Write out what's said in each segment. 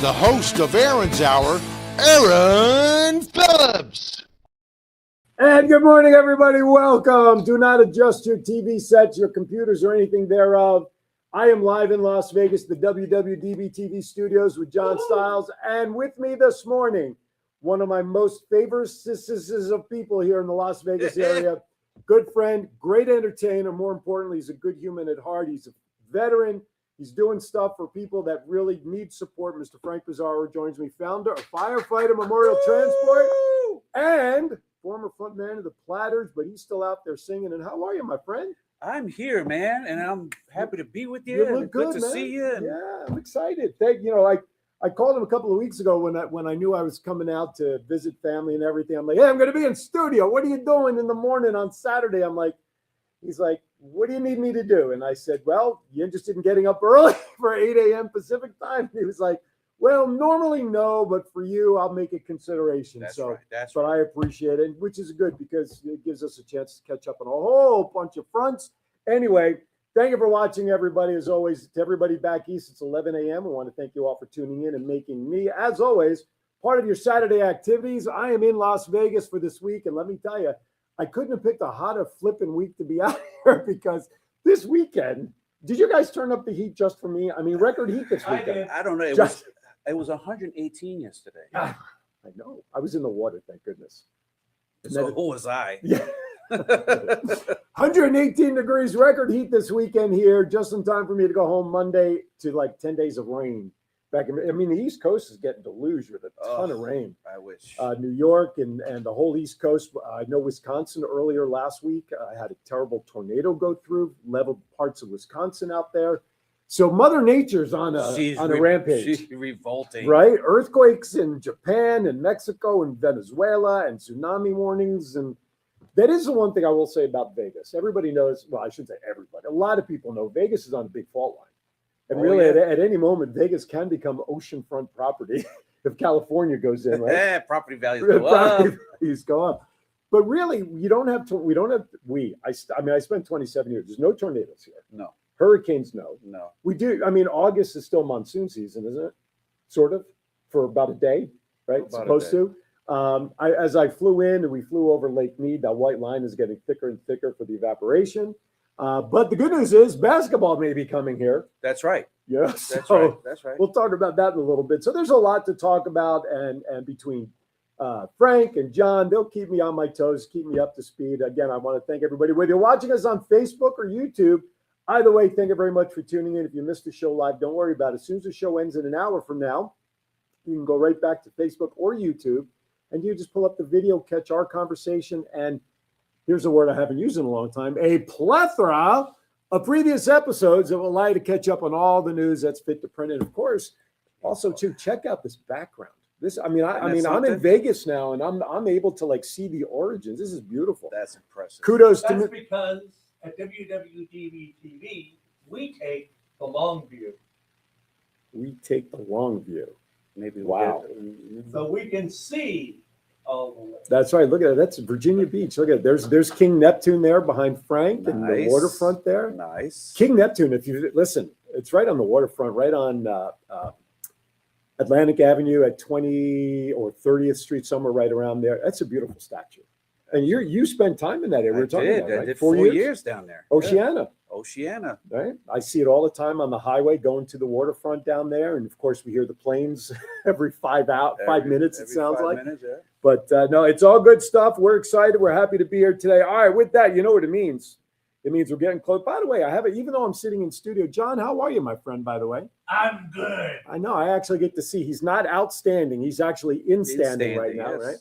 the host of Aaron's Hour, Aaron Phillips. And good morning, everybody. Welcome. Do not adjust your TV sets, your computers, or anything thereof. I am live in Las Vegas, the WWDB TV studios with John Styles. And with me this morning, one of my most favorite of people here in the Las Vegas area, good friend, great entertainer. More importantly, he's a good human at heart. He's a veteran. He's doing stuff for people that really need support. Mr. Frank Pizarro joins me, founder of Firefighter Memorial Transport and former frontman of the Platters, but he's still out there singing. And how are you, my friend? I'm here, man, and I'm happy to be with you. You look good to man. see you. Yeah, I'm excited. I called him a couple of weeks ago when I knew I was coming out to visit family and everything. I'm like, hey, I'm going to be in studio. What are you doing in the morning on Saturday? He's like, what do you need me to do? And I said, well, you interested in getting up early for 8 a.m. Pacific time? And he was like, well, normally no, but for you, I'll make a consideration. That's so, right. That's but right. I appreciate it, which is good because it gives us a chance to catch up on a whole bunch of fronts. Anyway, thank you for watching, everybody. As always, to everybody back east, it's 11 a.m. I want to thank you all for tuning in and making me, as always, part of your Saturday activities. I am in Las Vegas for this week, and let me tell you, I couldn't have picked a hotter flipping week to be out here because this weekend, did you guys turn up the heat just for me? I mean, record heat this weekend. I don't know. It was 118 yesterday. I know. I was in the water, thank goodness. So who was I? Yeah. 118 degrees record heat this weekend here, just in time for me to go home Monday to like 10 days of rain. The East Coast is getting deluged with a ton of rain. I wish. New York and the whole East Coast. I know Wisconsin earlier last week. I had a terrible tornado go through, leveled parts of Wisconsin out there. So Mother Nature's on a rampage. She's revolting. Right? Earthquakes in Japan and Mexico and Venezuela and tsunami warnings. And that is the one thing I will say about Vegas. Everybody knows, well, I shouldn't say everybody. A lot of people know Vegas is on a big fault line. And at any moment, Vegas can become oceanfront property if California goes in, right? Yeah, property values go up. Values go up. But really, I spent 27 years. There's no tornadoes here. No. Hurricanes, no. No. August is still monsoon season, isn't it? Sort of, for about a day, right? Supposed to. As I flew in and we flew over Lake Mead, that white line is getting thicker and thicker for the evaporation. But the good news is basketball may be coming here. That's right. Yeah, That's right. We'll talk about that in a little bit. So there's a lot to talk about, and between Frank and John, they'll keep me on my toes, keep me up to speed. Again, I want to thank everybody. Whether you're watching us on Facebook or YouTube, either way, thank you very much for tuning in. If you missed the show live, don't worry about it. As soon as the show ends in an hour from now, you can go right back to Facebook or YouTube, and you just pull up the video, catch our conversation, and here's a word I haven't used in a long time, a plethora of previous episodes that will allow you to catch up on all the news that's fit to print. And of course, also too, check out this background. I'm in Vegas now, and I'm able to see the origins. This is beautiful. That's impressive. Kudos to me. That's because at WWDB TV, we take the long view. We take the long view. Maybe. Wow. So we can see all the way. That's right. Look at that. That's Virginia Beach. Look at it. There's King Neptune there behind Frank and the waterfront there. Nice. King Neptune, if you listen, it's right on the waterfront, right on Atlantic Avenue at 20 or 30th Street, somewhere right around there. That's a beautiful statue. And you spent time in that area. I did 4 years down there. Oceana. Yeah. Oceana. Right. I see it all the time on the highway going to the waterfront down there. And of course, we hear the planes every 5 minutes, it sounds like. Yeah. But no, it's all good stuff. We're excited. We're happy to be here today. All right. With that, you know what it means. It means we're getting close. By the way, I have it, even though I'm sitting in studio. John, how are you, my friend, by the way? I'm good. I know. I actually get to see. He's not outstanding. He's actually standing right now, yes. right?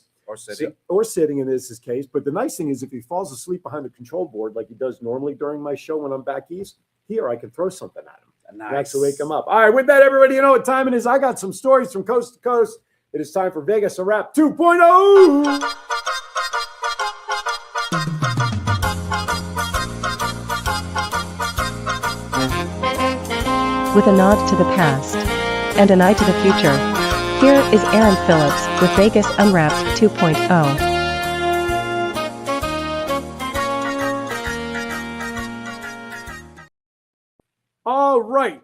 Or sitting in this case. But the nice thing is if he falls asleep behind the control board like he does normally during my show when I'm back east, here I can throw something at him. Nice. And actually wake him up. All right, with that, everybody, you know what time it is. I got some stories from coast to coast. It is time for Vegas a Wrap 2.0. With a nod to the past and an eye to the future, here is Aaron Phillips with Vegas Unwrapped 2.0. All right.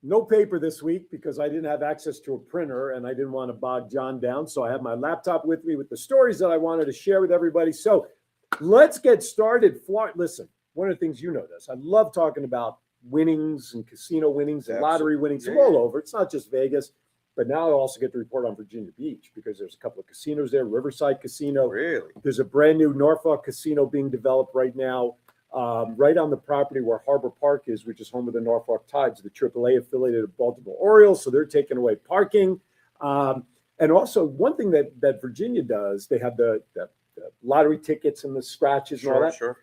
no paper this week because I didn't have access to a printer and I didn't want to bog John down. So I have my laptop with me with the stories that I wanted to share with everybody. So let's get started. Listen, one of the things you know this, I love talking about winnings and casino winnings and lottery winnings all over. It's not just Vegas, but now I also get to report on Virginia Beach because there's a couple of casinos there. Riverside Casino. Really? There's a brand new Norfolk Casino being developed right now, right on the property where Harbor Park is, which is home of the Norfolk Tides, the AAA affiliated of Baltimore Orioles. So they're taking away parking. And also one thing that Virginia does, they have the lottery tickets and the scratches and all that. Sure.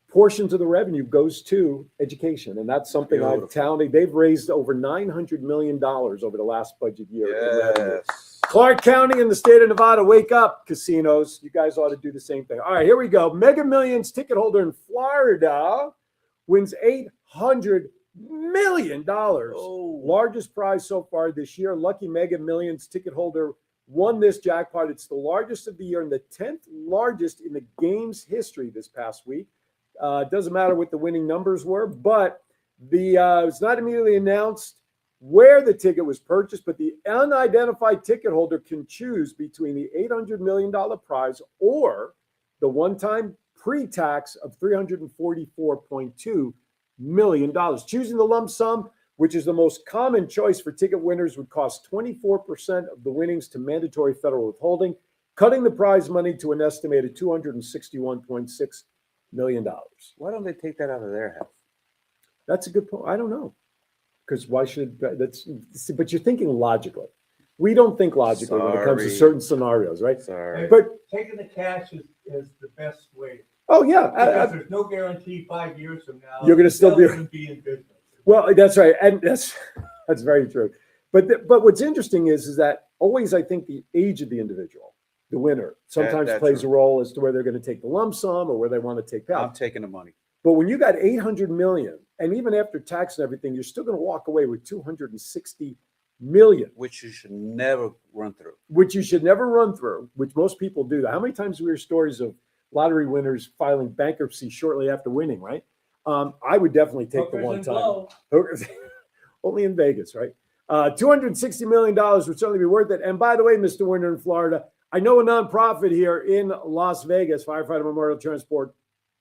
Portions of the revenue goes to education. And that's something I've touted. They've raised over $900 million over the last budget year. Yes. Clark County and the state of Nevada, wake up, casinos. You guys ought to do the same thing. All right, here we go. Mega Millions ticket holder in Florida wins $800 million. Oh. Largest prize so far this year. Lucky Mega Millions ticket holder won this jackpot. It's the largest of the year and the 10th largest in the game's history this past week. It doesn't matter what the winning numbers were, but it's not immediately announced where the ticket was purchased, but the unidentified ticket holder can choose between the $800 million prize or the one-time pre-tax of $344.2 million. Choosing the lump sum, which is the most common choice for ticket winners, would cost 24% of the winnings to mandatory federal withholding, cutting the prize money to an estimated $261.6 million. Why don't they take that out of their health? That's a good point. I don't know. Because why should that's? But you're thinking logically. We don't think logically when it comes to certain scenarios, right? Sorry. But Taking the cash is the best way. oh yeah, Because there's no guarantee 5 years from now You're gonna still they'll be- even be in business. well, that's right, and that's very true. But what's interesting is that always I think the age of the individual, the winner, sometimes That's plays true. a role as to where they're going to take the lump sum or where they want to take I'm out. taking the money. But when you got 800 million, and even after tax and everything, you're still going to walk away with 260 million, Which you should never run through. which you should never run through, which most people do. How many times do we hear stories of lottery winners filing bankruptcy shortly after winning, right? I would definitely take the Hookers one and time. blow. Only in Vegas, right? $260 million would certainly be worth it. And by the way, Mr. Winter in Florida, I know a nonprofit here in Las Vegas, Firefighter Memorial Transport,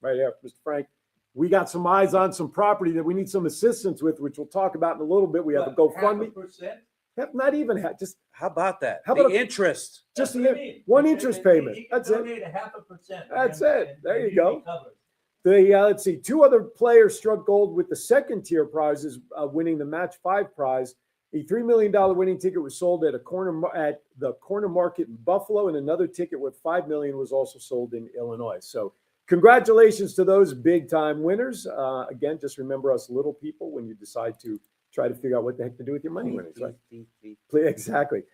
right here, Mr. Frank. We got some eyes on some property that we need some assistance with, which we'll talk about in a little bit. We have a GoFundMe. 0.5%? Not even just How about that? How the about a- interest? just That's what I the mean. one He interest can- payment. he can That's it. donate 0.5%. That's and- it. There and you he'd go. be covered. Let's see, two other players struck gold with the second tier prizes, winning the match 5 prize. A $3 million winning ticket was sold at the corner market in Buffalo, and another ticket with $5 million was also sold in Illinois. So congratulations to those big time winners. Again, just remember us little people when you decide to try to figure out what the heck to do with your money winnings, right? Exactly.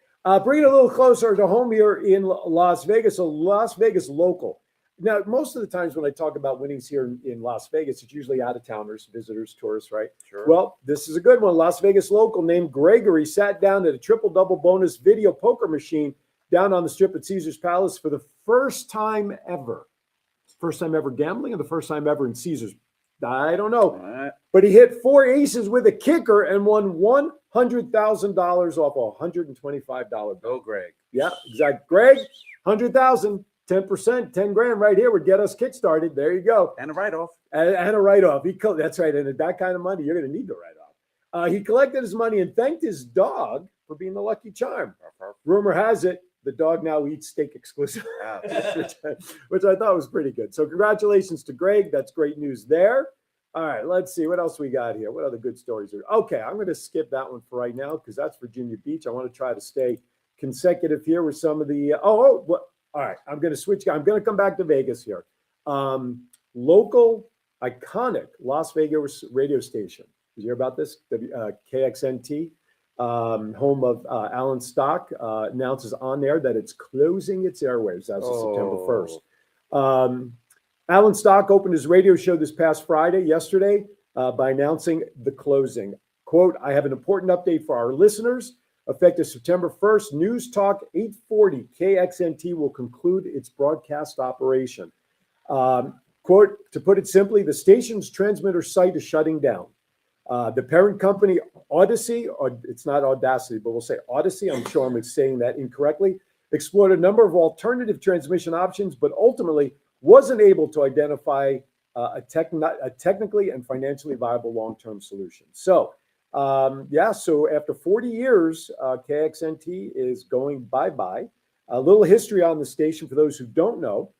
Bring it a little closer to home here in Las Vegas, a Las Vegas local. Now, most of the times when I talk about winnings here in Las Vegas, it's usually out-of-towners, visitors, tourists, right? Sure. Well, this is a good one. Las Vegas local named Gregory sat down at a triple-double bonus video poker machine down on the strip at Caesar's Palace for the first time ever. First time ever gambling or the first time ever in Caesar's? I don't know. All right. But he hit 4 aces with a kicker and won $100,000 off a $125 bet. Go, Greg. Yeah, exactly. Greg, 100,000, 10%, 10 grand right here would get us kickstarted. There you go. And a write-off. And a write-off. That's right. And at that kind of money, you're going to need the write-off. He collected his money and thanked his dog for being the lucky charm. Rumor has it, the dog now eats steak exclusively, Wow. which I thought was pretty good. So congratulations to Greg. That's great news there. All right, let's see. What else we got here? What other good stories are? Okay, I'm going to skip that one for right now because that's Virginia Beach. I want to try to stay consecutive here with some of the all right, I'm going to switch. I'm going to come back to Vegas here. Local iconic Las Vegas radio station. Did you hear about this? KXNT, home of Alan Stock, announces on there that it's closing its airwaves as of September 1st. Alan Stock opened his radio show this past yesterday, by announcing the closing. Quote, I have an important update for our listeners. Effective September 1st, News Talk 840 KXNT will conclude its broadcast operation. Quote, to put it simply, the station's transmitter site is shutting down. The parent company Odyssey, or it's not Audacity, but we'll say Odyssey. I'm sure I'm saying that incorrectly. Explored a number of alternative transmission options, but ultimately wasn't able to identify a technically and financially viable long-term solution. So, so after 40 years, KXNT is going bye-bye. A little history on the station for those who don't know.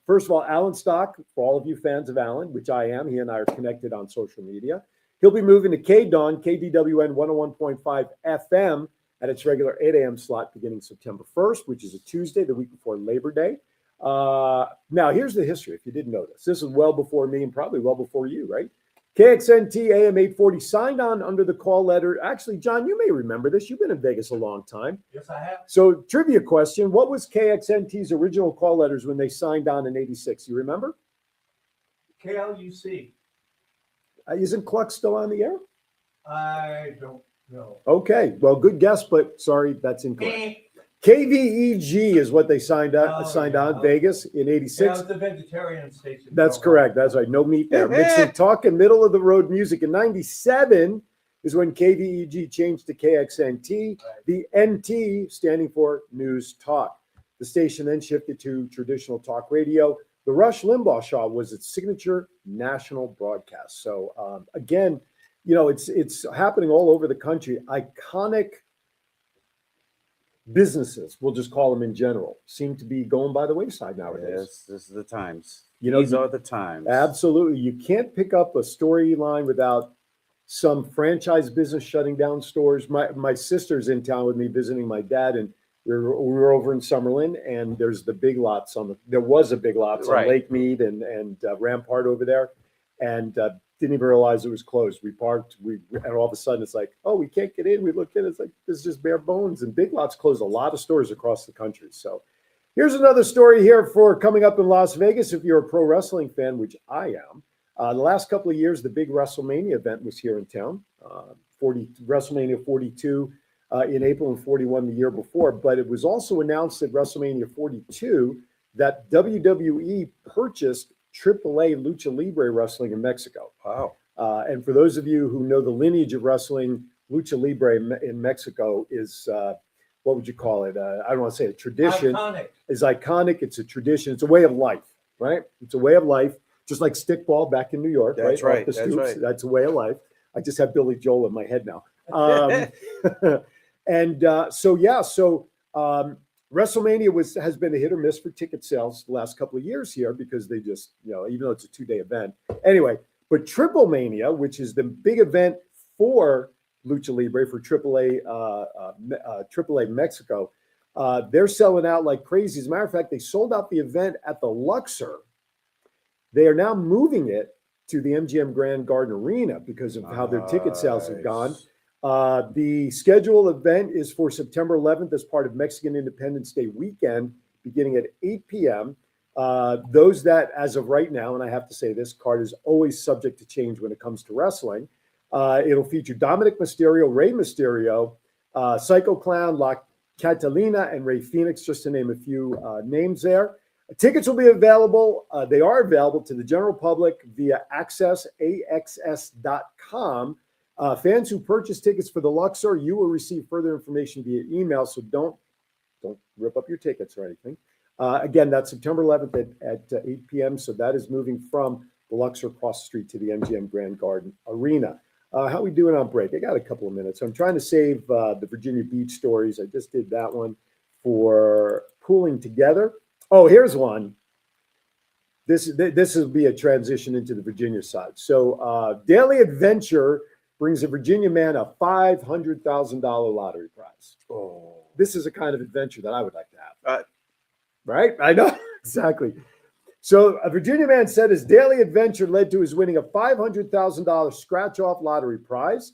First of all, Alan Stock, for all of you fans of Alan, which I am, he and I are connected on social media. He'll be moving to KDAWN, KDWN 101.5 FM at its regular 8 a.m. slot beginning September 1st, which is a Tuesday, the week before Labor Day. Now, here's the history, if you didn't know this. This is well before me and probably well before you, right? KXNT AM 840 signed on under the call letter. Actually, John, you may remember this. You've been in Vegas a long time. Yes, I have. So, trivia question. What was KXNT's original call letters when they signed on in 86? You remember? KLUC. Isn't Cluck still on the air? I don't know. Okay. Well, good guess, but sorry, that's incorrect. KVEG is what they signed on Vegas in 86. Yeah, it was the vegetarian station. That's correct. That's right. No meat there. Mixing talk and middle of the road music. In 97 is when KVEG changed to KXNT, the NT standing for News Talk. The station then shifted to traditional talk radio. The Rush Limbaugh Show was its signature national broadcast. So again, it's happening all over the country. Iconic businesses, we'll just call them in general, seem to be going by the wayside nowadays. Yes, this is the times. These are the times. Absolutely. You can't pick up a storyline without some franchise business shutting down stores. My sister's in town with me visiting my dad, and we were over in Summerlin, and there's the Big Lots there was a Big Lots on Lake Mead and Rampart over there, and didn't even realize it was closed. We parked, and all of a sudden it's like, oh, we can't get in. We look in, it's like, this is just bare bones. And Big Lots closed a lot of stores across the country. So here's another story here for coming up in Las Vegas. If you're a pro wrestling fan, which I am, the last couple of years, the big WrestleMania event was here in town. WrestleMania 42 in April and 41 the year before. But it was also announced at WrestleMania 42 that WWE purchased AAA Lucha Libre Wrestling in Mexico. Wow. And for those of you who know the lineage of wrestling, Lucha Libre in Mexico is, what would you call it? I don't want to say a tradition. Iconic. It's iconic. It's a tradition. It's a way of life, right? It's a way of life, just like stickball back in New York. That's right. Off the That's stoops. right. That's a way of life. I just have Billy Joel in my head now. WrestleMania has been a hit or miss for ticket sales the last couple of years here because they just, even though it's a 2-day event. Anyway, but Triple Mania, which is the big event for Lucha Libre for AAA Mexico, they're selling out like crazy. As a matter of fact, they sold out the event at the Luxor. They are now moving it to the MGM Grand Garden Arena because of how their ticket sales have gone. The scheduled event is for September 11th as part of Mexican Independence Day weekend, beginning at 8 p.m. Those that, as of right now, and I have to say this, card is always subject to change when it comes to wrestling. It'll feature Dominic Mysterio, Rey Mysterio, Psycho Clown, La Catalina, and Rey Fenix, just to name a few names there. Tickets will be available. They are available to the general public via AXS.com. Fans who purchase tickets for the Luxor, you will receive further information via email, so don't rip up your tickets or anything. Again, that's September 11th at 8 p.m., so that is moving from the Luxor across the street to the MGM Grand Garden Arena. How are we doing on break? I got a couple of minutes. I'm trying to save the Virginia Beach stories. I just did that one for pooling together. Oh, here's one. This will be a transition into the Virginia side. So Daily Adventure brings a Virginia man a $500,000 lottery prize. Oh. This is a kind of adventure that I would like to have. Right? I know. Exactly. So a Virginia man said his daily adventure led to his winning a $500,000 scratch-off lottery prize.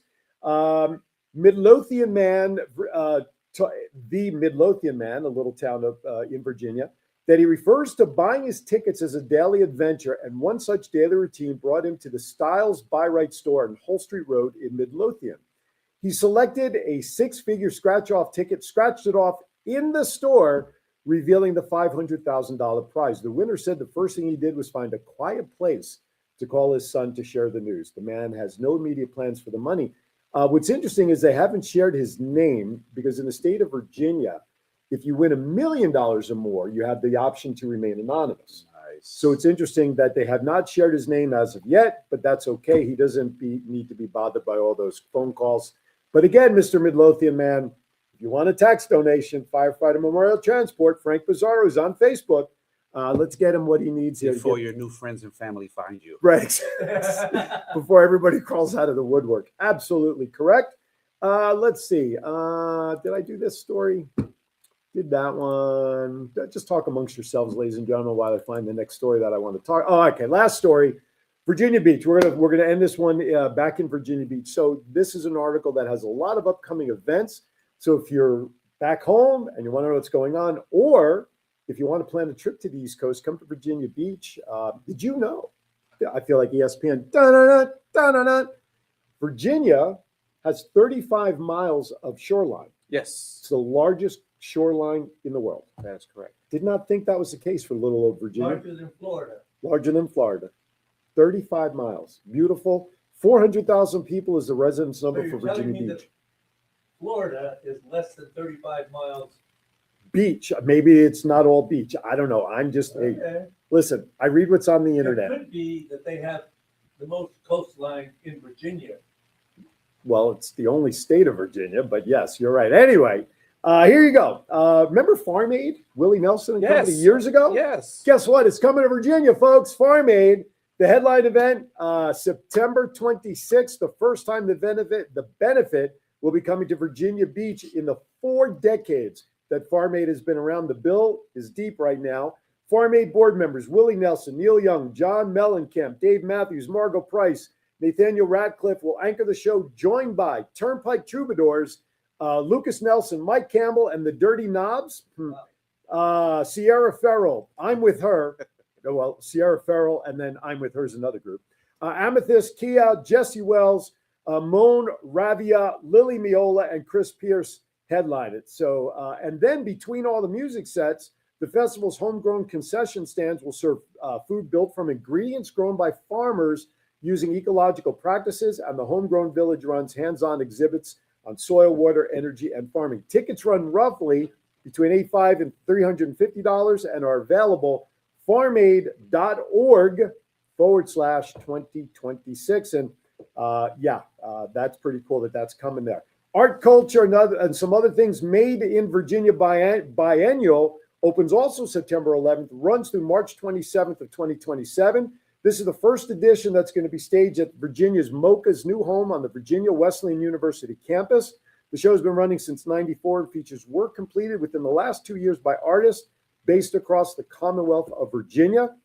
Midlothian man, the Midlothian man, a little town in Virginia, that he refers to buying his tickets as a daily adventure, and one such daily routine brought him to the Styles Buy Right store on Hull Street Road in Midlothian. He selected a 6-figure scratch-off ticket, scratched it off in the store, revealing the $500,000 prize. The winner said the first thing he did was find a quiet place to call his son to share the news. The man has no immediate plans for the money. What's interesting is they haven't shared his name because in the state of Virginia, if you win $1 million or more, you have the option to remain anonymous. Nice. So it's interesting that they have not shared his name as of yet, but that's okay. He doesn't need to be bothered by all those phone calls. But again, Mr. Midlothian, man, if you want a tax donation, Firefighter Memorial Transport, Frank Pizarro is on Facebook. Let's get him what he needs here. Before your new friends and family find you. Right. Before everybody crawls out of the woodwork. Absolutely correct. Let's see. Did I do this story? Did that one. Just talk amongst yourselves, ladies and gentlemen, while I find the next story that I want to talk. Oh, okay. Last story. Virginia Beach. We're gonna end this one back in Virginia Beach. So this is an article that has a lot of upcoming events. So if you're back home and you want to know what's going on, or if you want to plan a trip to the East Coast, come to Virginia Beach. Did you know? I feel like ESPN. Da-da-da, da-da-da. Virginia has 35 miles of shoreline. Yes, It's the largest shoreline in the world. that's correct. Did not think that was the case for little old Virginia. Larger than Florida. Larger than Florida. 35 miles. Beautiful. 400,000 people is the residence number So for you're telling Virginia me Beach. that Florida is less than 35 miles. Beach. Maybe it's not all beach. I don't know. I'm just, hey, Okay. listen, I read what's on the It internet. could be that they have the most coastline in Virginia. Well, it's the only state of Virginia, but yes, you're right. Anyway, here you go. Remember Farm Aid? Willie Nelson and Company Yes. years ago? Yes. Guess what? It's coming to Virginia, folks. Farm Aid, the headline event, September 26th. The first time the benefit will be coming to Virginia Beach in the 4 decades that Farm Aid has been around. The bill is deep right now. Farm Aid board members Willie Nelson, Neil Young, John Mellencamp, Dave Matthews, Margot Price, Nathaniel Radcliffe will anchor the show, joined by Turnpike Troubadours, Lucas Nelson, Mike Campbell, and the Dirty Knobs. Sierra Farrell, I'm with her. Well, Sierra Farrell, and then I'm with her is another group. Amethyst, Kia, Jesse Wells, Moan Ravia, Lily Miola, and Chris Pierce headline it. So, and then between all the music sets, the festival's homegrown concession stands will serve food built from ingredients grown by farmers using ecological practices, and the homegrown village runs hands-on exhibits on soil, water, energy, and farming. Tickets run roughly between $85 and $350 and are available farmaid.org/2026. And that's pretty cool that that's coming there. Art, culture, and some other things made in Virginia biennial opens also September 11th, runs through March 27th of 2027. This is the first edition that's going to be staged at Virginia's MoCA's new home on the Virginia Wesleyan University campus. The show has been running since '94 and features work completed within the last 2 years by artists based across the Commonwealth of Virginia.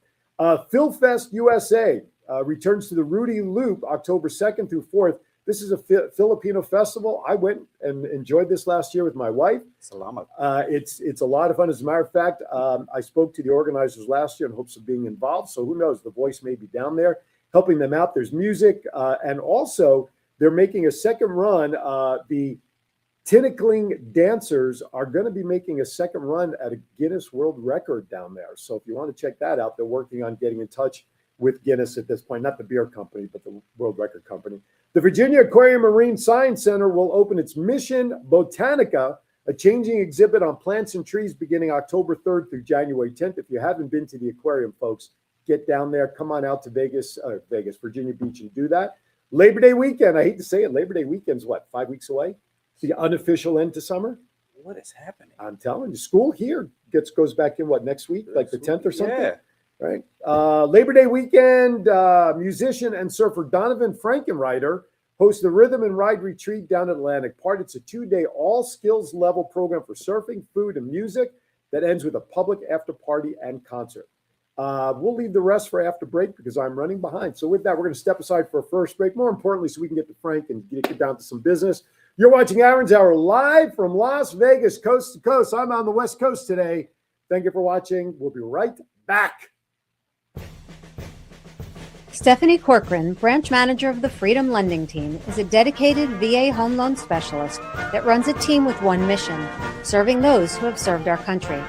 PhilFest USA returns to the Rudy Loop October 2nd through 4th. This is a Filipino festival. I went and enjoyed this last year with my wife. Salamat. It's a lot of fun. As a matter of fact, I spoke to the organizers last year in hopes of being involved. So who knows? The Voice may be down there helping them out. There's music. And also, they're making a second run. The Tinikling dancers are going to be making a second run at a Guinness World Record down there. So if you want to check that out, they're working on getting in touch with Guinness at this point, not the beer company, but the World Record Company. The Virginia Aquarium Marine Science Center will open its Mission Botanica, a changing exhibit on plants and trees beginning October 3rd through January 10th. If you haven't been to the aquarium, folks, get down there. Come on out to Virginia Beach and do that. Labor Day weekend, I hate to say it, Labor Day weekend's what, 5 weeks away? The unofficial end to summer. What is happening? I'm telling you, school here goes back in what, next week, like the 10th or something? Yeah. Right. Labor Day weekend, musician and surfer Donovan Frankenreiter hosts the Rhythm and Ride Retreat down at Atlantic Park. It's a 2-day all skills level program for surfing, food, and music that ends with a public after party and concert. We'll leave the rest for after break because I'm running behind. So with that, we're going to step aside for a first break. More importantly, so we can get to Frank and get down to some business. You're watching Aaron's Hour live from Las Vegas, coast to coast. I'm on the West Coast today. Thank you for watching. We'll be right back. Stephanie Corcoran, branch manager of the Freedom Lending Team, is a dedicated VA home loan specialist that runs a team with one mission, serving those who have served our country.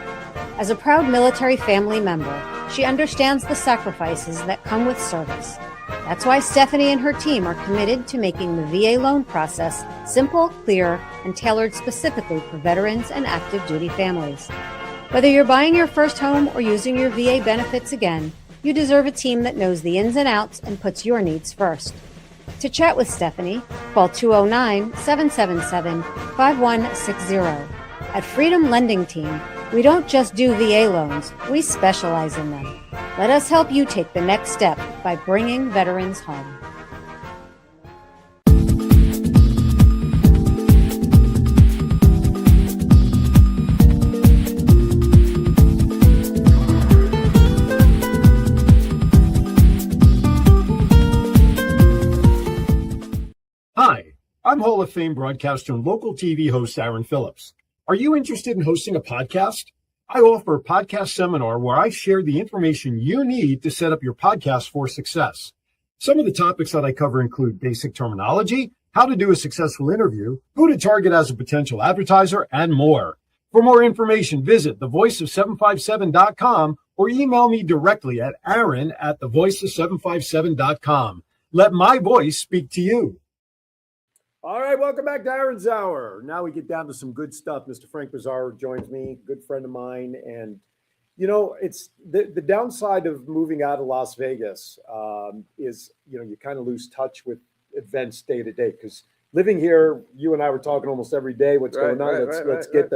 As a proud military family member, she understands the sacrifices that come with service. That's why Stephanie and her team are committed to making the VA loan process simple, clear, and tailored specifically for veterans and active duty families. Whether you're buying your first home or using your VA benefits again, you deserve a team that knows the ins and outs and puts your needs first. To chat with Stephanie, call 209-777-5160. At Freedom Lending Team, we don't just do VA loans, we specialize in them. Let us help you take the next step by bringing veterans home. Hi, I'm Hall of Fame broadcaster and local TV host Aaron Phillips. Are you interested in hosting a podcast? I offer a podcast seminar where I share the information you need to set up your podcast for success. Some of the topics that I cover include basic terminology, how to do a successful interview, who to target as a potential advertiser, and more. For more information, visit thevoiceof757.com or email me directly at aaron@thevoiceof757.com. Let my voice speak to you. All right, welcome back to Aaron's Hour. Now we get down to some good stuff. Mr. Frank Pizarro joins me, good friend of mine. And, you know, it's the downside of moving out of Las Vegas is, you know, you kind of lose touch with events day to day. Because living here, you and I were talking almost every day. What's going on? Let's get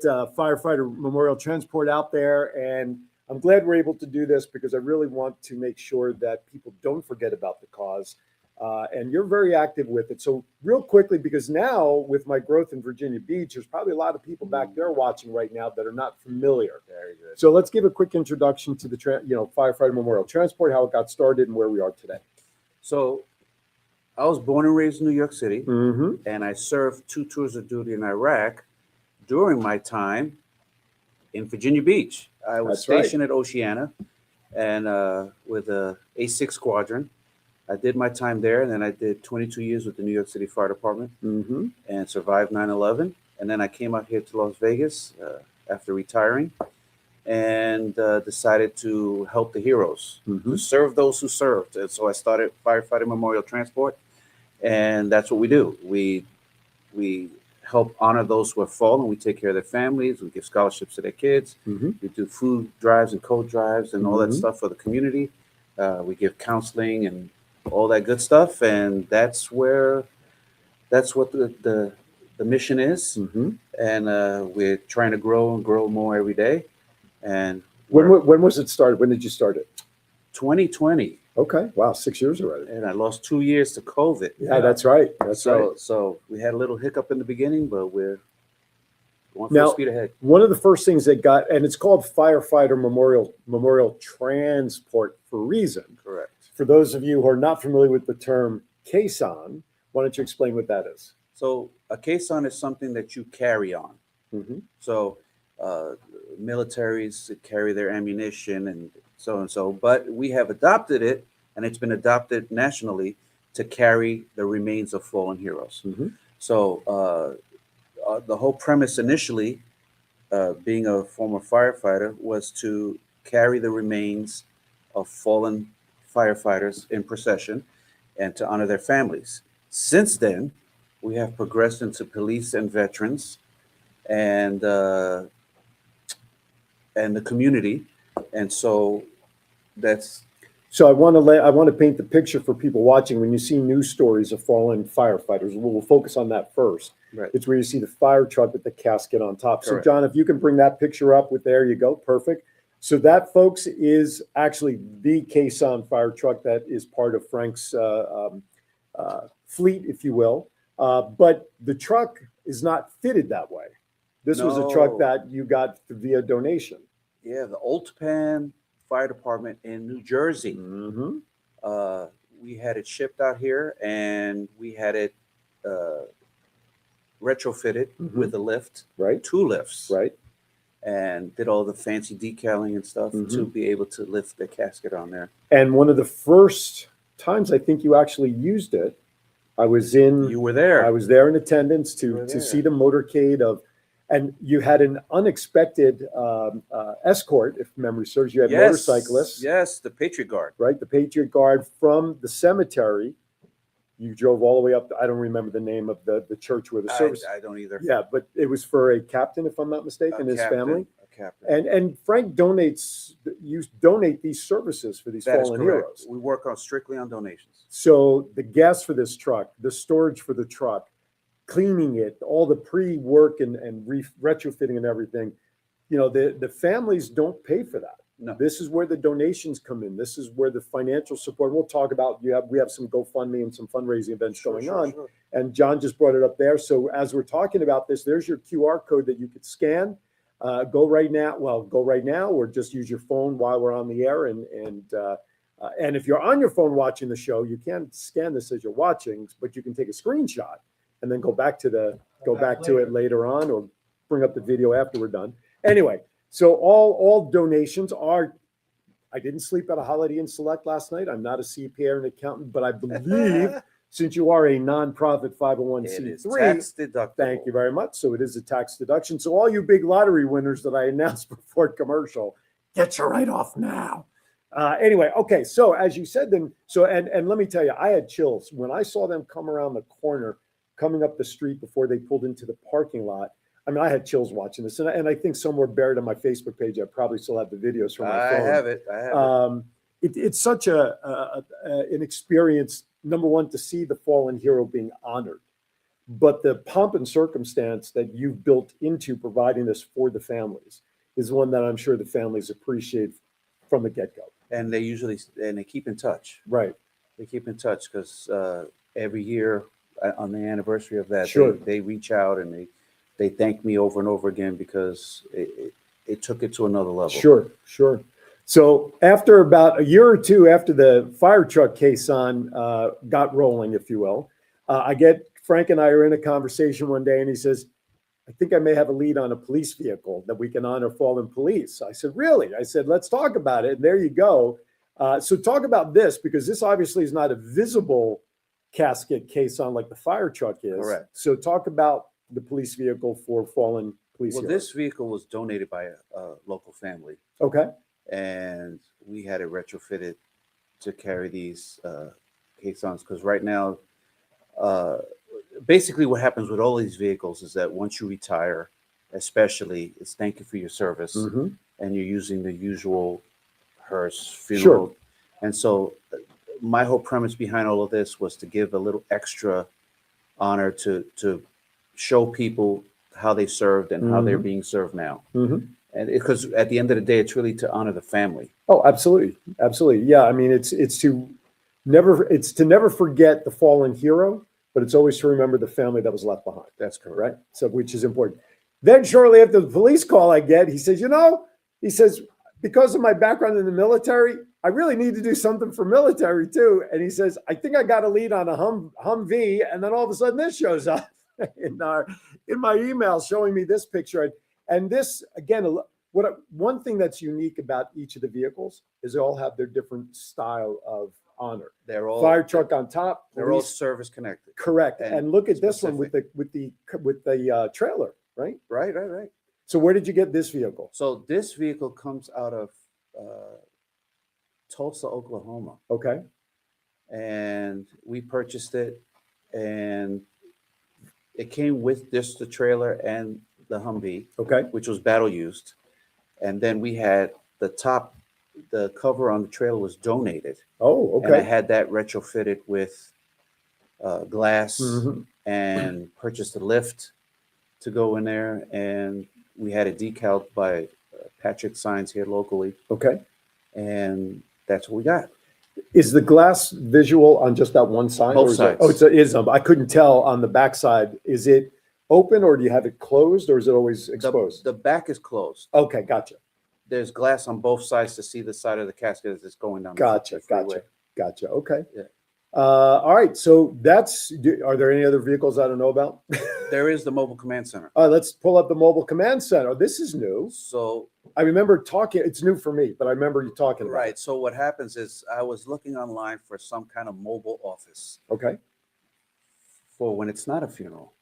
firefighter Memorial Transport out there. And I'm glad we're able to do this because I really want to make sure that people don't forget about the cause. And you're very active with it. So real quickly, because now with my growth in Virginia Beach, there's probably a lot of people back there watching right now that are not familiar. Very good. So let's give a quick introduction to the Firefighter Memorial Transport, how it got started and where we are today. So I was born and raised in New York City, Mm-hmm. and I served 2 tours of duty in Iraq during my time in Virginia Beach. I was That's right. stationed at Oceana and with the A6 Squadron. I did my time there, and then I did 22 years with the New York City Fire Department Mm-hmm. and survived 9/11. And then I came out here to Las Vegas after retiring and decided to help the heroes, Mm-hmm. to serve those who served. And so I started Firefighter Memorial Transport, and that's what we do. We help honor those who have fallen. We take care of their families. We give scholarships to their kids. Mm-hmm. We do food drives and coat drives and all that Mhm. stuff for the community. We give counseling and all that good stuff, and that's what the mission is. Mm-hmm. And we're trying to grow and grow more every day. And When was it started? When did you start it? 2020, Okay. Wow. 6 years already. and I lost 2 years to COVID. Yeah, that's right. That's right. So we had a little hiccup in the beginning, but we're going Now- full speed ahead. One of the first things that got, and it's called Firefighter Memorial Transport for a reason. Correct. For those of you who are not familiar with the term caisson, why don't you explain what that is? So a caisson is something that you carry on. Mm-hmm. So militaries carry their ammunition and so, but we have adopted it, and it's been adopted nationally to carry the remains of fallen heroes. Mm-hmm. So the whole premise initially, being a former firefighter, was to carry the remains of fallen firefighters in procession and to honor their families. Since then, we have progressed into police and veterans and the community. And so that's So I want to paint the picture for people watching. When you see news stories of fallen firefighters, we'll focus on that first. right. It's where you see the fire truck with the casket on top. So Correct. John, if you can bring that picture up there you go. Perfect. So that, folks, is actually the caisson fire truck that is part of Frank's fleet, if you will. But the truck is not fitted that way. This was a truck No. that you got via donation. Yeah, the Oltpan Fire Department in New Jersey. Mm-hmm. We had it shipped out here, and we had it retrofitted Mhm. with a lift, Right, 2 lifts, right. and did all the fancy decaling and stuff Mhm. to be able to lift the casket on there. And one of the first times I think you actually used it, I was You were there. there in attendance You were to there. see the motorcade of, And you had an unexpected escort, if memory serves. You had motorcyclists, Yes, the Patriot Guard. right? The Patriot Guard from the cemetery. You drove all the way up. I don't remember the name of the church where the service. I don't either. Yeah, but it was for a captain, if I'm not mistaken, his family. A captain. And Frank donates. You donate these services for these That is fallen correct. heroes. We work on strictly on donations. So the gas for this truck, the storage for the truck, cleaning it, all the pre-work and retrofitting and everything, the families don't pay for that. No. This is where the donations come in. This is where the financial support. We'll talk about. We have some GoFundMe and some fundraising events going on, Sure. and John just brought it up there. So as we're talking about this, there's your QR code that you could scan. Go right now, or just use your phone while we're on the air. And if you're on your phone watching the show, you can't scan this as you're watching, but you can take a screenshot and then go back to it later on, or bring up the video after we're done. Anyway, so all donations are. I didn't sleep at a Holiday Inn Select last night. I'm not a CPA or an accountant, but I believe since you are a nonprofit 501c3, It is tax deductible. thank you very much. So it is a tax deduction. So all you big lottery winners that I announced before commercial, get your write-off now. Anyway, okay. So as you said, then, and let me tell you, I had chills when I saw them come around the corner, coming up the street before they pulled into the parking lot. I mean, I had chills watching this, and I think somewhere buried on my Facebook page, I probably still have the videos from my phone. I have it. It's such an experience. Number one, to see the fallen hero being honored, but the pomp and circumstance that you've built into providing this for the families is one that I'm sure the families appreciate from the get-go. And they keep in touch. Right. They keep in touch because every year on the anniversary of that, Sure. they reach out and they thank me over and over again because it took it to another level. Sure. So after about a year or two after the fire truck caisson got rolling, if you will, Frank and I are in a conversation one day, and he says, I think I may have a lead on a police vehicle that we can honor fallen police. I said, really? I said, let's talk about it. And there you go. So talk about this, because this obviously is not a visible casket caisson like the fire truck is. Correct. So talk about the police vehicle for fallen police Well, heroes. this vehicle was donated by a local family, Okay. and we had it retrofitted to carry these caissons because right now, basically what happens with all these vehicles is that once you retire, especially, it's thank you for your service, Mhm. and you're using the usual hearse funeral. Sure. And so my whole premise behind all of this was to give a little extra honor to show people how they served and how they're being served now. Mhm. And because at the end of the day, it's really to honor the family. Oh, absolutely. Absolutely. Yeah. I mean, it's to never forget the fallen hero, but it's always to remember the family that was left behind. That's correct. Right. So, which is important. Then shortly after the police call I get, he says, because of my background in the military, I really need to do something for military too. And he says, I think I got a lead on a Humvee. And then all of a sudden this shows up in my email showing me this picture. And this, again, one thing that's unique about each of the vehicles is they all have their different style of honor. They're all Fire truck on top. They're all police- service connected. correct. and And look at this one specific. with the trailer, right? Right. So where did you get this vehicle? So this vehicle comes out of Tulsa, Oklahoma, Okay. and we purchased it, and it came with just the trailer and the Humvee, Okay. which was battle used, and then we had the cover on the trailer was donated, Oh, and I okay. had that retrofitted with glass Mhm. and purchased a lift to go in there, and we had it decaled by Patrick Signs here locally, Okay. and that's what we got. Is the glass visual on just that one side? Both or is sides. it is. I couldn't tell on the back side. Is it open, or do you have it closed, or is it always exposed? The back is closed. Okay. Gotcha. There's glass on both sides to see the side of the casket as it's going down. Gotcha. the freeway. Gotcha. Okay. Yeah. All right. So are there any other vehicles I don't know about? There is the mobile command center. Let's pull up the mobile command center. This is new. So I remember talking. It's new for me, but I remember you talking about right. So what happens is I was looking online for some kind of mobile office it. Okay. for when it's not a funeral.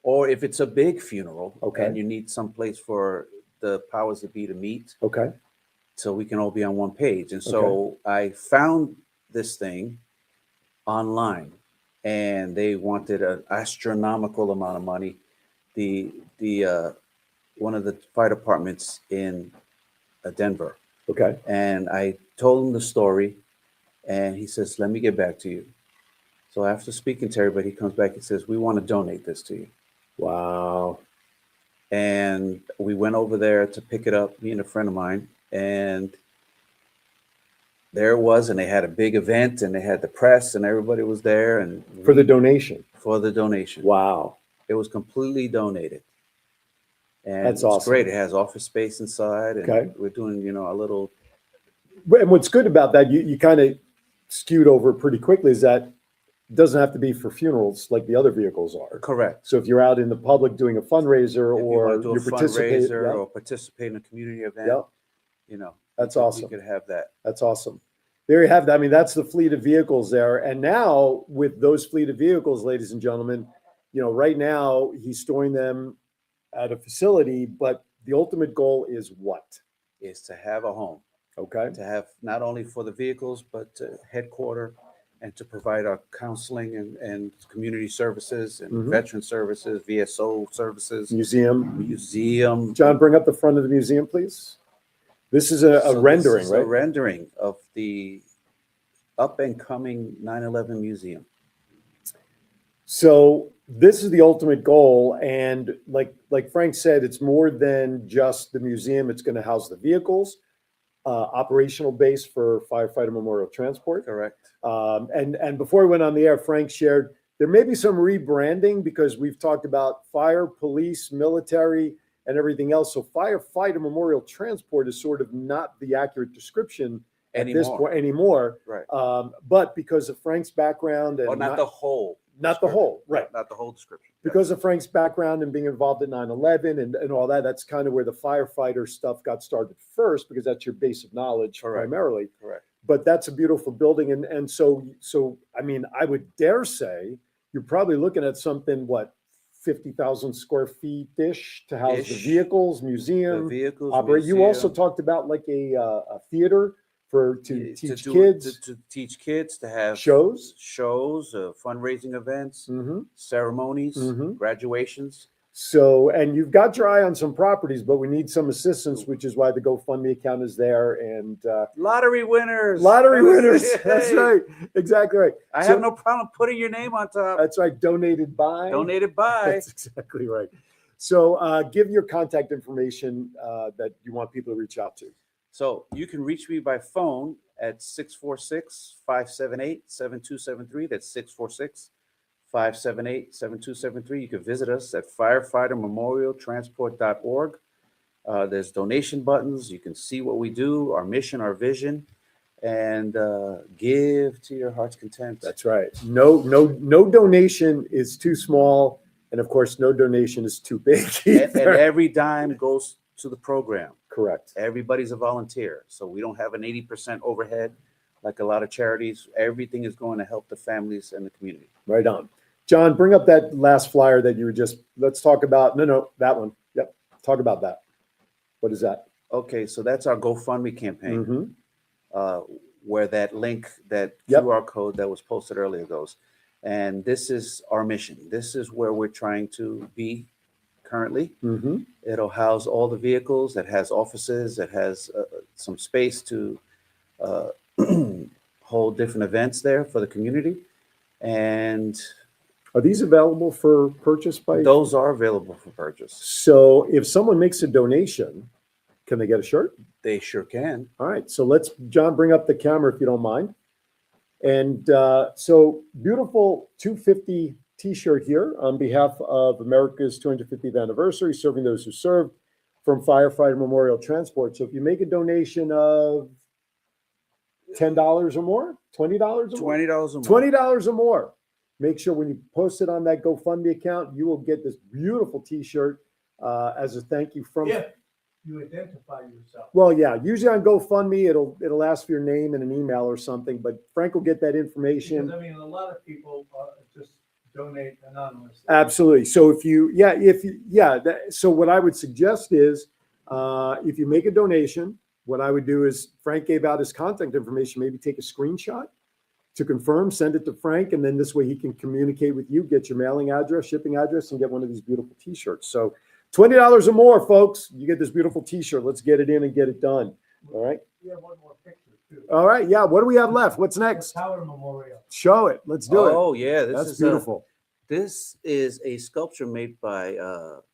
Or if it's a big funeral, Okay. and you need some place for the powers that be to meet, Okay. so we can all be on one page. And so I found this thing online, and they wanted an astronomical amount of money. The one of the fire departments in Denver, Okay. and I told him the story, and he says, "Let me get back to you." So after speaking to everybody, he comes back and says, "We want to donate this to you." Wow. And we went over there to pick it up, me and a friend of mine, and there it was. And they had a big event, and they had the press, and everybody was there, and For the donation. for the donation. Wow. It was completely donated. And That's it's awesome. great. It has office space inside, and Okay. we're doing, a little. And what's good about that, you kind of skewed over pretty quickly, is that it doesn't have to be for funerals like the other vehicles are. Correct. So if you're out in the public doing a fundraiser If you or want to do a you're participating, fundraiser yeah, or participate in a community event, yeah, that's awesome. You could have that. That's awesome. There you have that. I mean, that's the fleet of vehicles there. And now with those fleet of vehicles, ladies and gentlemen, right now he's storing them at a facility, but the ultimate goal is what? Is to have a home, Okay. to have not only for the vehicles, but to headquarter and to provide our counseling and community services and Mhm. veteran services, VSO services, Museum. museum. John, bring up the front of the museum, please. This is a So rendering, this is right? A rendering of the up and coming 9/11 museum. So this is the ultimate goal. And like Frank said, it's more than just the museum. It's going to house the vehicles, operational base for firefighter memorial transport. Correct. And before we went on the air, Frank shared there may be some rebranding because we've talked about fire, police, military, and everything else. So firefighter memorial transport is sort of not the accurate description at this point anymore. Right. But because of Frank's background and Or not the whole. not the whole, right? Not the whole description. Because of Frank's background and being involved in 9/11 and all that, that's kind of where the firefighter stuff got started first, because that's your base of knowledge primarily. Correct. But that's a beautiful building. And so, I mean, I would dare say you're probably looking at something, 50,000 square feet-ish to house the Ish. vehicles, The museum, vehicles. operate. You also museum, talked about like a theater to to teach do- kids to teach kids, to have shows. fundraising events, Mm-hmm. ceremonies, Mhm. graduations. So, and you've got your eye on some properties, but we need some assistance, which is why the GoFundMe account is there. And Lottery winners. lottery winners. That's Hey. right. Exactly right. I So- have no problem putting your name on top. That's right. Donated by. Donated by. That's exactly right. So give your contact information that you want people to reach out to. So you can reach me by phone at 646-578-7273. That's 646-578-7273. You can visit us at firefightermemorialtransport.org. There's donation buttons. You can see what we do, our mission, our vision, and give to your heart's content. That's right. No donation is too small. And of course, no donation is too big. And either. every dime goes to the program. Correct. Everybody's a volunteer. So we don't have an 80% overhead like a lot of charities. Everything is going to help the families and the community. Right on. John, bring up that last flyer that you were let's talk about. No, that one. Yep. Talk about that. What is that? Okay, so that's our GoFundMe campaign, Mhm. where that link, that Yep. QR code that was posted earlier goes. And this is our mission. This is where we're trying to be currently. Mhm. It'll house all the vehicles. It has offices. It has some space to hold different events there for the community. And Are these available for purchase by? those are available for purchase. So if someone makes a donation, can they get a shirt? They sure can. All right. So let's, John, bring up the camera if you don't mind. And so beautiful 250 T-shirt here on behalf of America's 250th anniversary, serving those who served, from Firefighter Memorial Transport. So if you make a donation of $10 or more, $20 or more, $20 a month. $20 or more, make sure when you post it on that GoFundMe account, you will get this beautiful T-shirt as a thank you from. If you identify yourself. Well, yeah, usually on GoFundMe, it'll ask for your name and an email or something, but Frank will get that information. Because, I mean, a lot of people just donate anonymously. Absolutely. So so what I would suggest is, if you make a donation, what I would do is Frank gave out his contact information, maybe take a screenshot to confirm, send it to Frank, and then this way he can communicate with you, get your mailing address, shipping address, and get one of these beautiful t-shirts. So $20 or more, folks, you get this beautiful t-shirt. Let's get it in and get it done. All right. We have one more picture too. All right. Yeah. What do we have left? What's next? Tower Memorial. Show it. Let's do it. Oh yeah, this That's is beautiful. This is a sculpture made by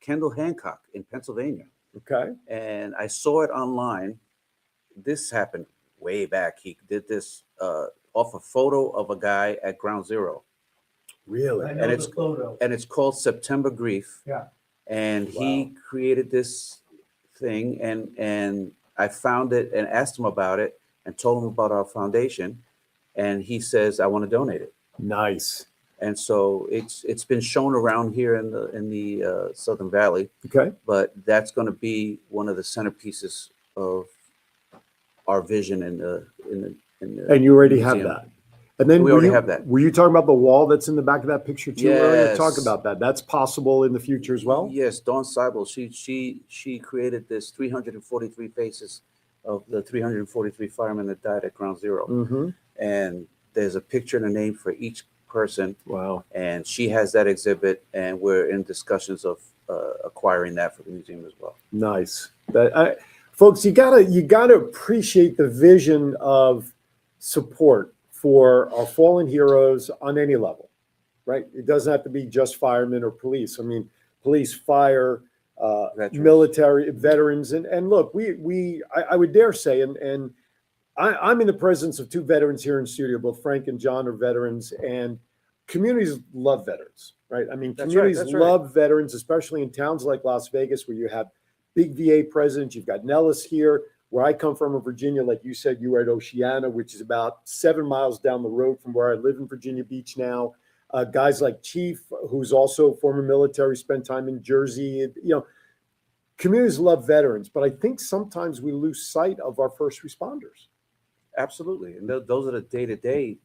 Kendall Hancock in Pennsylvania, Okay. and I saw it online. This happened way back. He did this off a photo of a guy at Ground Zero, Really? I know it's- the photo. and it's called September Grief. Yeah. And he created this thing, and I found it and asked him about it and told him about our foundation, and he says, I want to donate it. Nice. And so it's been shown around here in the Southern Valley, Okay. but that's going to be one of the centerpieces of our vision in the And you already have museum. that. And then We were already you- have that. Were you talking about the wall that's in the back of that picture too? Earlier? Yes. Talk about that. That's possible in the future as well. Yes, Dawn Seibel, she created this 343 faces of the 343 firemen that died at Ground Zero. Mm-hmm. And there's a picture and a name for each person, Wow. and she has that exhibit, and we're in discussions of acquiring that for the museum as well. Nice. Folks, you gotta appreciate the vision of support for our fallen heroes on any level, right? It doesn't have to be just firemen or police. I mean, police, fire, Veterans. military, veterans, and look, I would dare say, and I'm in the presence of two veterans here in studio. Both Frank and John are veterans, and communities love veterans, right? I mean, That's communities right, that's right. love veterans, especially in towns like Las Vegas, where you have big VA presidents. You've got Nellis here. Where I come from in Virginia, like you said, you were at Oceana, which is about 7 miles down the road from where I live in Virginia Beach now. Guys like Chief, who's also former military, spent time in Jersey. Communities love veterans, but I think sometimes we lose sight of our first responders. Absolutely, and those are the day-to-day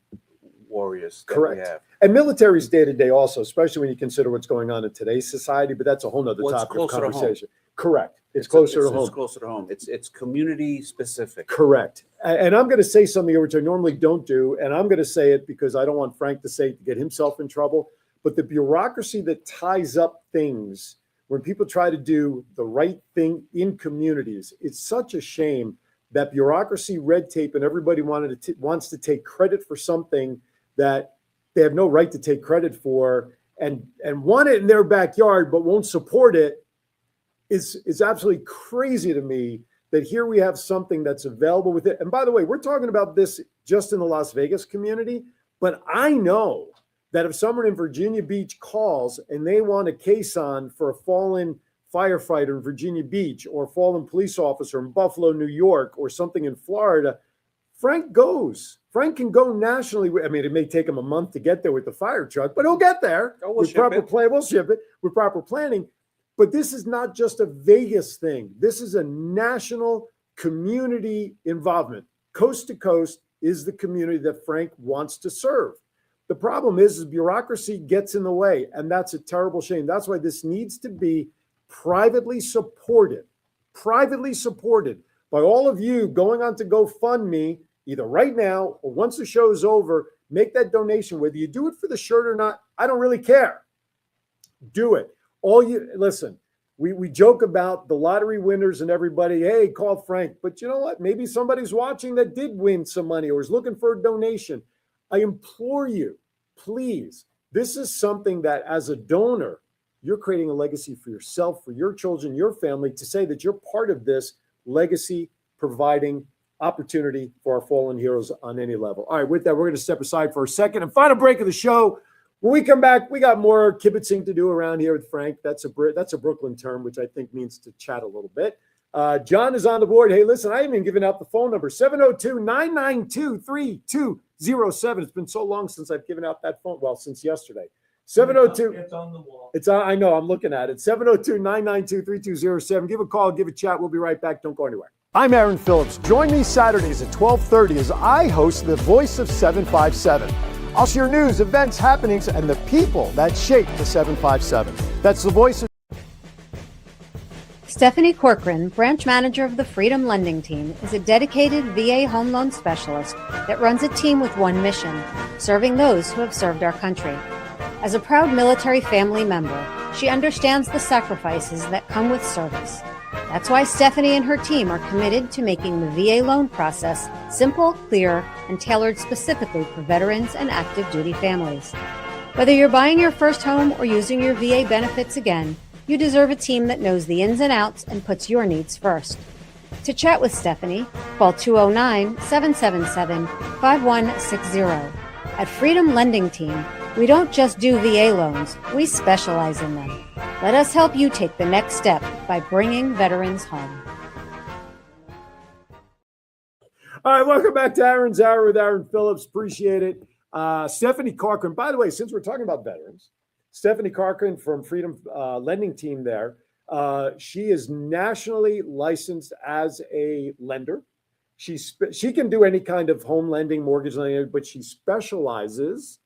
warriors that Correct. we have. And military's day to day also, especially when you consider what's going on in today's society, but that's a whole nother Well, it's topic of closer to home. conversation. Correct. It's closer to home. It's closer to home. It's community specific. Correct. And I'm going to say something here which I normally don't do, and I'm going to say it because I don't want Frank to say it to get himself in trouble. But the bureaucracy that ties up things when people try to do the right thing in communities, it's such a shame that bureaucracy, red tape, and everybody wants to take credit for something that they have no right to take credit for, and want it in their backyard but won't support it. Is absolutely crazy to me that here we have something that's available with it. And by the way, we're talking about this just in the Las Vegas community, but I know that if someone in Virginia Beach calls and they want a case on for a fallen firefighter in Virginia Beach or a fallen police officer in Buffalo, New York, or something in Florida, Frank goes. Frank can go nationally. I mean, it may take him a month to get there with the fire truck, but he'll get there. Oh, we'll with ship proper it. plan. We'll ship it with proper planning. But this is not just a Vegas thing. This is a national community involvement. Coast to coast is the community that Frank wants to serve. The problem is bureaucracy gets in the way, and that's a terrible shame. That's why this needs to be privately supported by all of you going on to GoFundMe, either right now or once the show's over. Make that donation. Whether you do it for the shirt or not, I don't really care. Do it. Listen, we joke about the lottery winners and everybody, hey, call Frank. But you know what? Maybe somebody's watching that did win some money or is looking for a donation. I implore you, please, this is something that as a donor, you're creating a legacy for yourself, for your children, your family, to say that you're part of this legacy providing opportunity for our fallen heroes on any level. All right, with that, we're going to step aside for a second and final break of the show. When we come back, we got more kibitzing to do around here with Frank. That's a Brooklyn term, which I think means to chat a little bit. John is on the board. Hey, listen, I haven't even given out the phone number, 702-992-3207. It's been so long since I've given out that phone. Well, since yesterday. 702. It's on the wall. It's on, I know, I'm looking at it. 702-992-3207. Give a call, give a chat. We'll be right back. Don't go anywhere. I'm Aaron Phillips. Join me Saturdays at 12:30 as I host the Voice of 757. I'll share news, events, happenings, and the people that shape the 757. That's the voice of Stephanie Corcoran, branch manager of the Freedom Lending Team, is a dedicated VA home loan specialist that runs a team with one mission, serving those who have served our country. As a proud military family member, she understands the sacrifices that come with service. That's why Stephanie and her team are committed to making the VA loan process simple, clear, and tailored specifically for veterans and active duty families. Whether you're buying your first home or using your VA benefits again, you deserve a team that knows the ins and outs and puts your needs first. To chat with Stephanie, call 209-777-5160. At Freedom Lending Team, we don't just do VA loans, we specialize in them. Let us help you take the next step by bringing veterans home. All right, welcome back to Aaron's Hour with Aaron Phillips. Appreciate it. Stephanie Corcoran, by the way, since we're talking about veterans, Stephanie Corcoran from Freedom Lending Team there, she is nationally licensed as a lender. She can do any kind of home lending, mortgage lending, but she specializes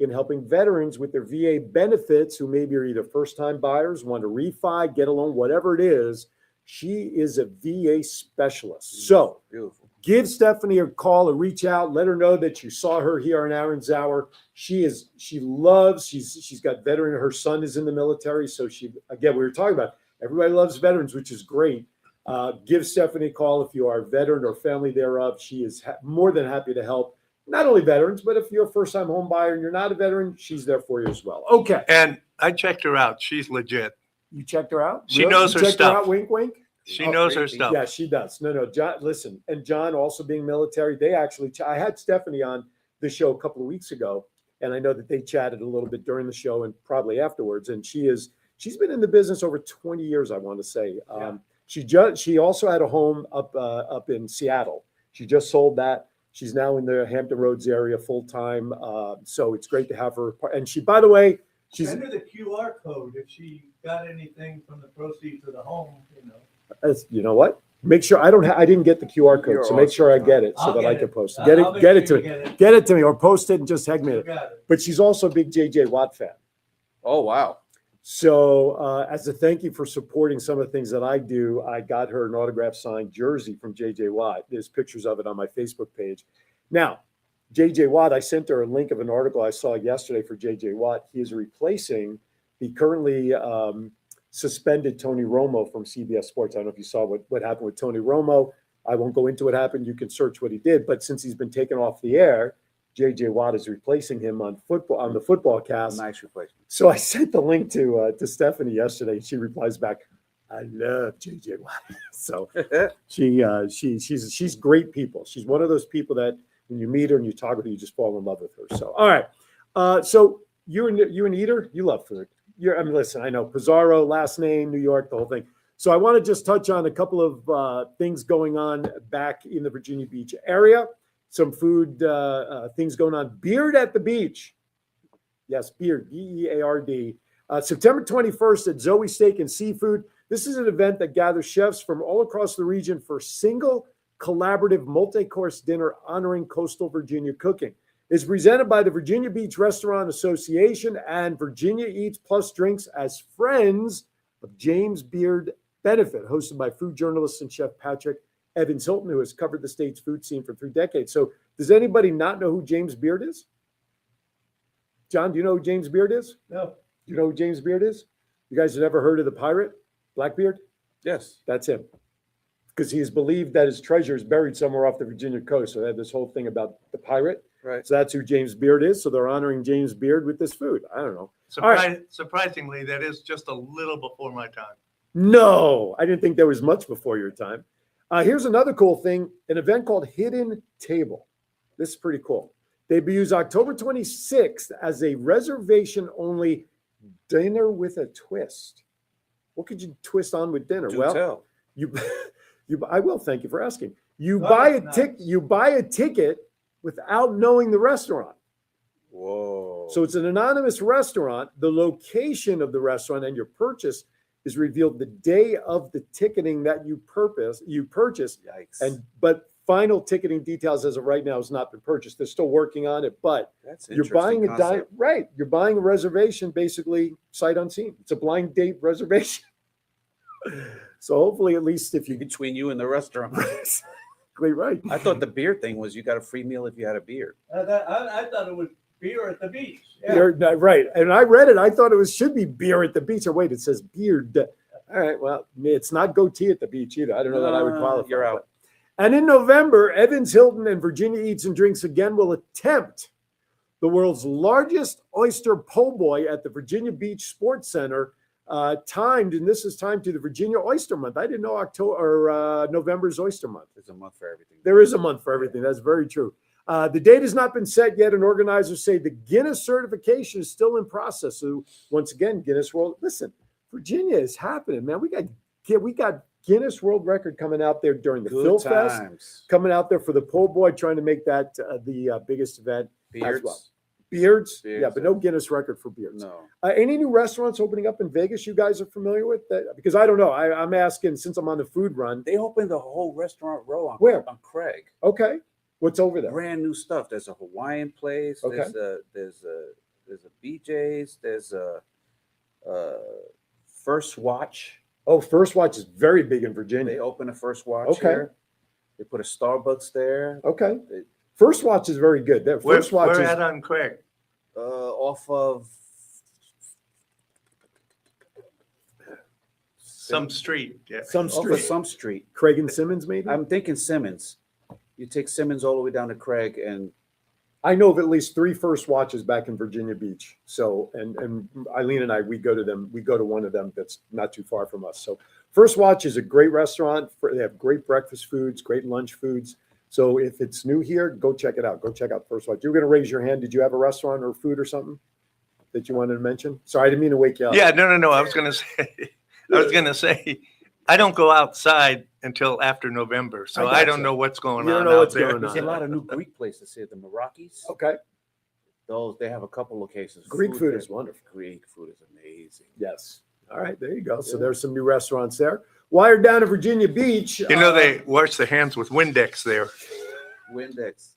in helping veterans with their VA benefits who maybe are either first-time buyers, want to refi, get a loan, whatever it is. She is a VA specialist. So Beautiful. give Stephanie a call or reach out. Let her know that you saw her here on Aaron's Hour. She's got veteran. Her son is in the military. So we were talking about everybody loves veterans, which is great. Give Stephanie a call if you are a veteran or family thereof. She is more than happy to help. Not only veterans, but if you're a first-time home buyer and you're not a veteran, she's there for you as well. Okay. And I checked her out. She's legit. You checked her out? She knows her checked stuff. Her out, wink, wink? She knows her stuff. Yeah, she does. No, John, listen. And John, also being military, I had Stephanie on the show a couple of weeks ago, and I know that they chatted a little bit during the show and probably afterwards. And she's been in the business over 20 years, I want to say. She also had a home up in Seattle. She just sold that. She's now in the Hampton Roads area full time. So it's great to have her. And she, by the way, she's Send her the QR code if she got anything from the proceeds of the home, you know what? Make sure I didn't get the QR code, so make sure I get it so I'll that I get can it. post it. I'll make Get it sure to you me. get it. Get it to me or post it and just tag me. You in it. got it. But she's also a big JJ Watt fan. Oh, wow. So as a thank you for supporting some of the things that I do, I got her an autographed signed jersey from JJ Watt. There's pictures of it on my Facebook page. Now, JJ Watt, I sent her a link of an article I saw yesterday for JJ Watt. He is replacing the currently suspended Tony Romo from CBS Sports. I don't know if you saw what happened with Tony Romo. I won't go into what happened. You can search what he did. But since he's been taken off the air, JJ Watt is replacing him on the football cast. Nice replacement. So I sent the link to Stephanie yesterday. She replies back, "I love JJ Watt." So she's great people. She's one of those people that when you meet her and you talk with her, you just fall in love with her. So all right. So you and Eater, you love food. Listen, I know Pizarro, last name, New York, the whole thing. So I want to just touch on a couple of things going on back in the Virginia Beach area. Some food things going on. Beard at the Beach. Yes, Beard, Beard. September 21st at Zoe Steak and Seafood. This is an event that gathers chefs from all across the region for a single collaborative multi-course dinner honoring coastal Virginia cooking. It's presented by the Virginia Beach Restaurant Association and Virginia Eats Plus Drinks as friends of James Beard Benefit, hosted by food journalist and chef Patrick Evans Hilton, who has covered the state's food scene for 3 decades. So does anybody not know who James Beard is? John, do you know who James Beard is? No. Do you know who James Beard is? You guys have never heard of the pirate, Blackbeard? Yes. That's him. Because he is believed that his treasure is buried somewhere off the Virginia coast. So they have this whole thing about the pirate. Right. So that's who James Beard is. So they're honoring James Beard with this food. I don't know. Surprisingly, that is just a little before my time. No, I didn't think there was much before your time. Here's another cool thing, an event called Hidden Table. This is pretty cool. They use October 26th as a reservation-only dinner with a twist. What could you twist on with dinner? Do tell. I will. Thank you for asking. You buy a ticket without knowing the restaurant. Whoa. So it's an anonymous restaurant. The location of the restaurant and your purchase is revealed the day of the ticketing that you purchase. Yikes. But final ticketing details as of right now has not been purchased. They're still working on it, but That's you're buying a concept. right. You're buying a reservation basically sight unseen. It's a blind date reservation. So hopefully, at least if you between you and the restaurant. exactly right. I thought the beer thing was you got a free meal if you had a beer. I thought it was beer at the beach. Yeah. You're not right. And I read it. I thought it should be beer at the beach. Or wait, it says beard. All right. Well, it's not goatee at the beach either. I don't know that I would qualify. You're out. And in November, Evans Hilton and Virginia Eats and Drinks again will attempt the world's largest oyster po' boy at the Virginia Beach Sports Center, timed, and this is timed to the Virginia Oyster Month. I didn't know October or November's Oyster Month. There's a month for everything. There is a month for everything. That's very true. The date has not been set yet, and organizers say the Guinness certification is still in process. So once again, Guinness World. Listen, Virginia is happening, man. We got Guinness World Record coming out there during the Phil Fest, coming out there for the po' boy, trying to make that the biggest event Beards. as well. Beards, Beards, yeah, but no Guinness record for beards. No. Any new restaurants opening up in Vegas you guys are familiar with? Because I don't know. I'm asking since I'm on the food run. They opened the whole restaurant row on Where? On Craig. Okay, what's over there? Brand new stuff. There's a Hawaiian place. Okay. There's a BJ's. There's a First Watch. Oh, First Watch is very big in Virginia. They opened a First Watch Okay. here. They put a Starbucks there. Okay, First Watch is very good. That First Watch We're is at on Craig. Off of Some street. Yeah. some Off of street. some street. Craig and Simmons, maybe. I'm thinking Simmons. You take Simmons all the way down to Craig, and I know of at least 3 First Watches back in Virginia Beach. So, and Eileen and I, we go to them. We go to one of them that's not too far from us. So, First Watch is a great restaurant. They have great breakfast foods, great lunch foods. So, if it's new here, go check it out. Go check out First Watch. You were going to raise your hand. Did you have a restaurant or food or something that you wanted to mention? Sorry, I didn't mean to wake you up. Yeah, no. I was gonna say, I don't go outside until after November, so I I gotcha. don't know what's going You don't on know out what's there. going there's on. a lot of new Greek places here. The Meraki's. Okay. Those they have a couple locations. Greek food there- is wonderful. Greek food is amazing. Yes. All right. There you go. So Yeah. there's some new restaurants there. Wired down to Virginia Beach. You know they wash their hands with Windex there. Windex.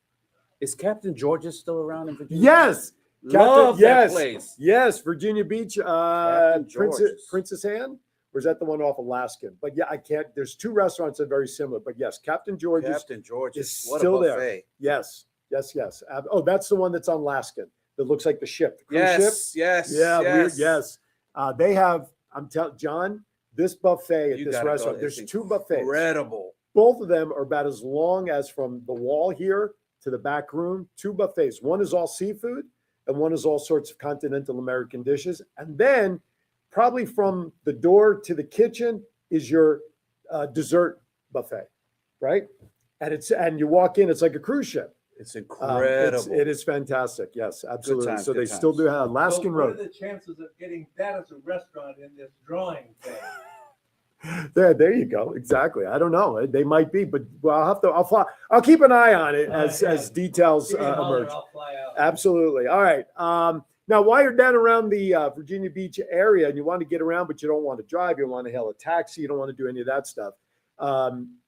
Is Captain George's still around in Virginia? Yes. Love yes. that place. Yes, Virginia Beach, Captain George's. Princess Anne, or is that the one off Alaskan? But yeah, I can't. There's 2 restaurants that are very similar. But yes, Captain George's. Captain George's. is What still a there. buffet. Yes. Oh, that's the one that's on Alaskan. That looks like the ship, the cruise ship. Yes. Yeah, weird. Yes. Yes. They have. I'm telling John, this buffet at You this gotta go. restaurant. It's There's 2 buffets. Incredible. Both of them are about as long as from the wall here to the back room. 2 buffets. One is all seafood, and one is all sorts of continental American dishes. And then, probably from the door to the kitchen, is your dessert buffet, right? And you walk in, it's like a cruise ship. It's incredible. It is fantastic. Yes, absolutely. times, So good they still do times. have Alaskan So what Road. are the chances of getting that as a restaurant in this drawing thing? There you go. Exactly. I don't know. They might be, but well, I'll keep an eye on it as details Give me a holler, emerge. I'll fly out. Absolutely. All right. Now, while you're down around the Virginia Beach area and you want to get around, but you don't want to drive, you don't want to hail a taxi, you don't want to do any of that stuff.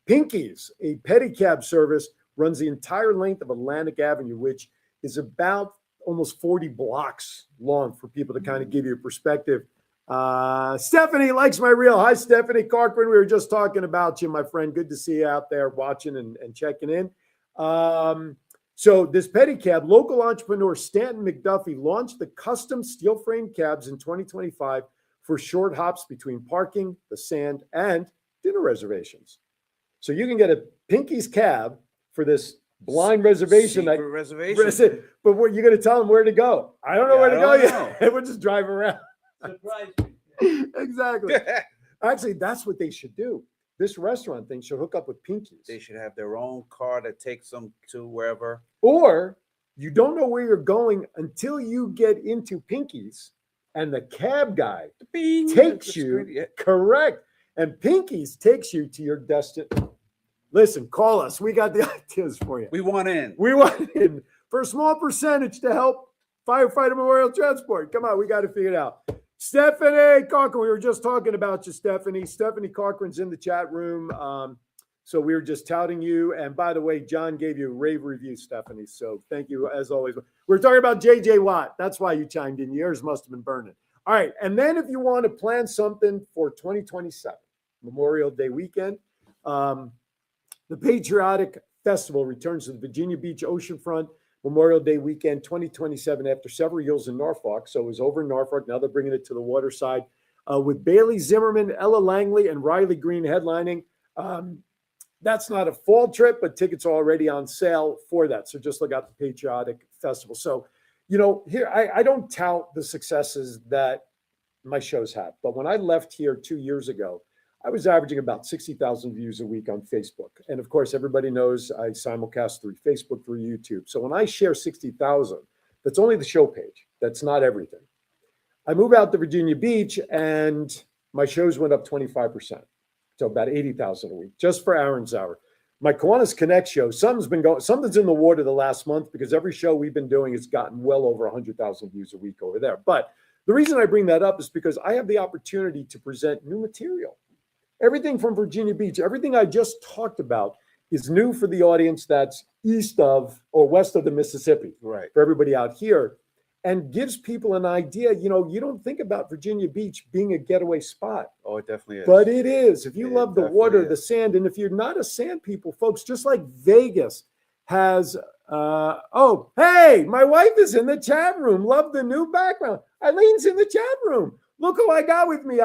Pinky's, a pedicab service, runs the entire length of Atlantic Avenue, which is about almost 40 blocks long for people to kind of give you a perspective. Stephanie likes my reel. Hi, Stephanie Corcoran. We were just talking about you, my friend. Good to see you out there watching and checking in. So this pedicab, local entrepreneur Stanton McDuffie launched the custom steel frame cabs in 2025 for short hops between parking, the sand, and dinner reservations. So you can get a Pinky's cab for this blind reservation. Secret reservation. But what you're going to tell them where to go? I don't know Yeah, where to I go don't yet. We'll just drive around. Surprise me. Exactly. Actually, that's what they should do. This restaurant thing should hook up with Pinky's. They should have their own car that takes them to wherever. Or you don't know where you're going until you get into Pinky's and the cab guy Bing, takes the you, screen, yeah. correct. And Pinky's takes you to your destination. Listen, call us. We got the ideas for you. We want in. We want in for a small percentage to help Firefighter Memorial Transport. Come on, we got to figure it out. Stephanie Corcoran, we were just talking about you, Stephanie. Stephanie Corcoran's in the chat room. So we were just touting you. And by the way, John gave you a rave review, Stephanie. So thank you as always. We're talking about JJ Watt. That's why you chimed in. Yours must have been burning. All right. And then if you want to plan something for 2027, Memorial Day weekend, the Patriotic Festival returns to the Virginia Beach Oceanfront Memorial Day weekend 2027 after several years in Norfolk. So it was over in Norfolk. Now they're bringing it to the waterside with Bailey Zimmerman, Ella Langley, and Riley Green headlining. That's not a fall trip, but tickets are already on sale for that. So just look out the Patriotic Festival. So, here, I don't tout the successes that my shows have, but when I left here 2 years ago, I was averaging about 60,000 views a week on Facebook. And of course, everybody knows I simulcast through Facebook, through YouTube. So when I share 60,000, that's only the show page. That's not everything. I move out to Virginia Beach and my shows went up 25%. So about 80,000 a week, just for Aaron's Hour. My Kiwanis Connect show, something's in the water the last month because every show we've been doing has gotten well over 100,000 views a week over there. But the reason I bring that up is because I have the opportunity to present new material. Everything from Virginia Beach, everything I just talked about is new for the audience that's east of or west of the Mississippi, Right. for everybody out here, and gives people an idea. You don't think about Virginia Beach being a getaway spot. Oh, it definitely is. But it is. If you It love the definitely water, is. the sand, and if you're not a sand people, folks, just like Vegas has, oh, hey, my wife is in the chat room. Love the new background. Eileen in the chat room. Look who I got with me,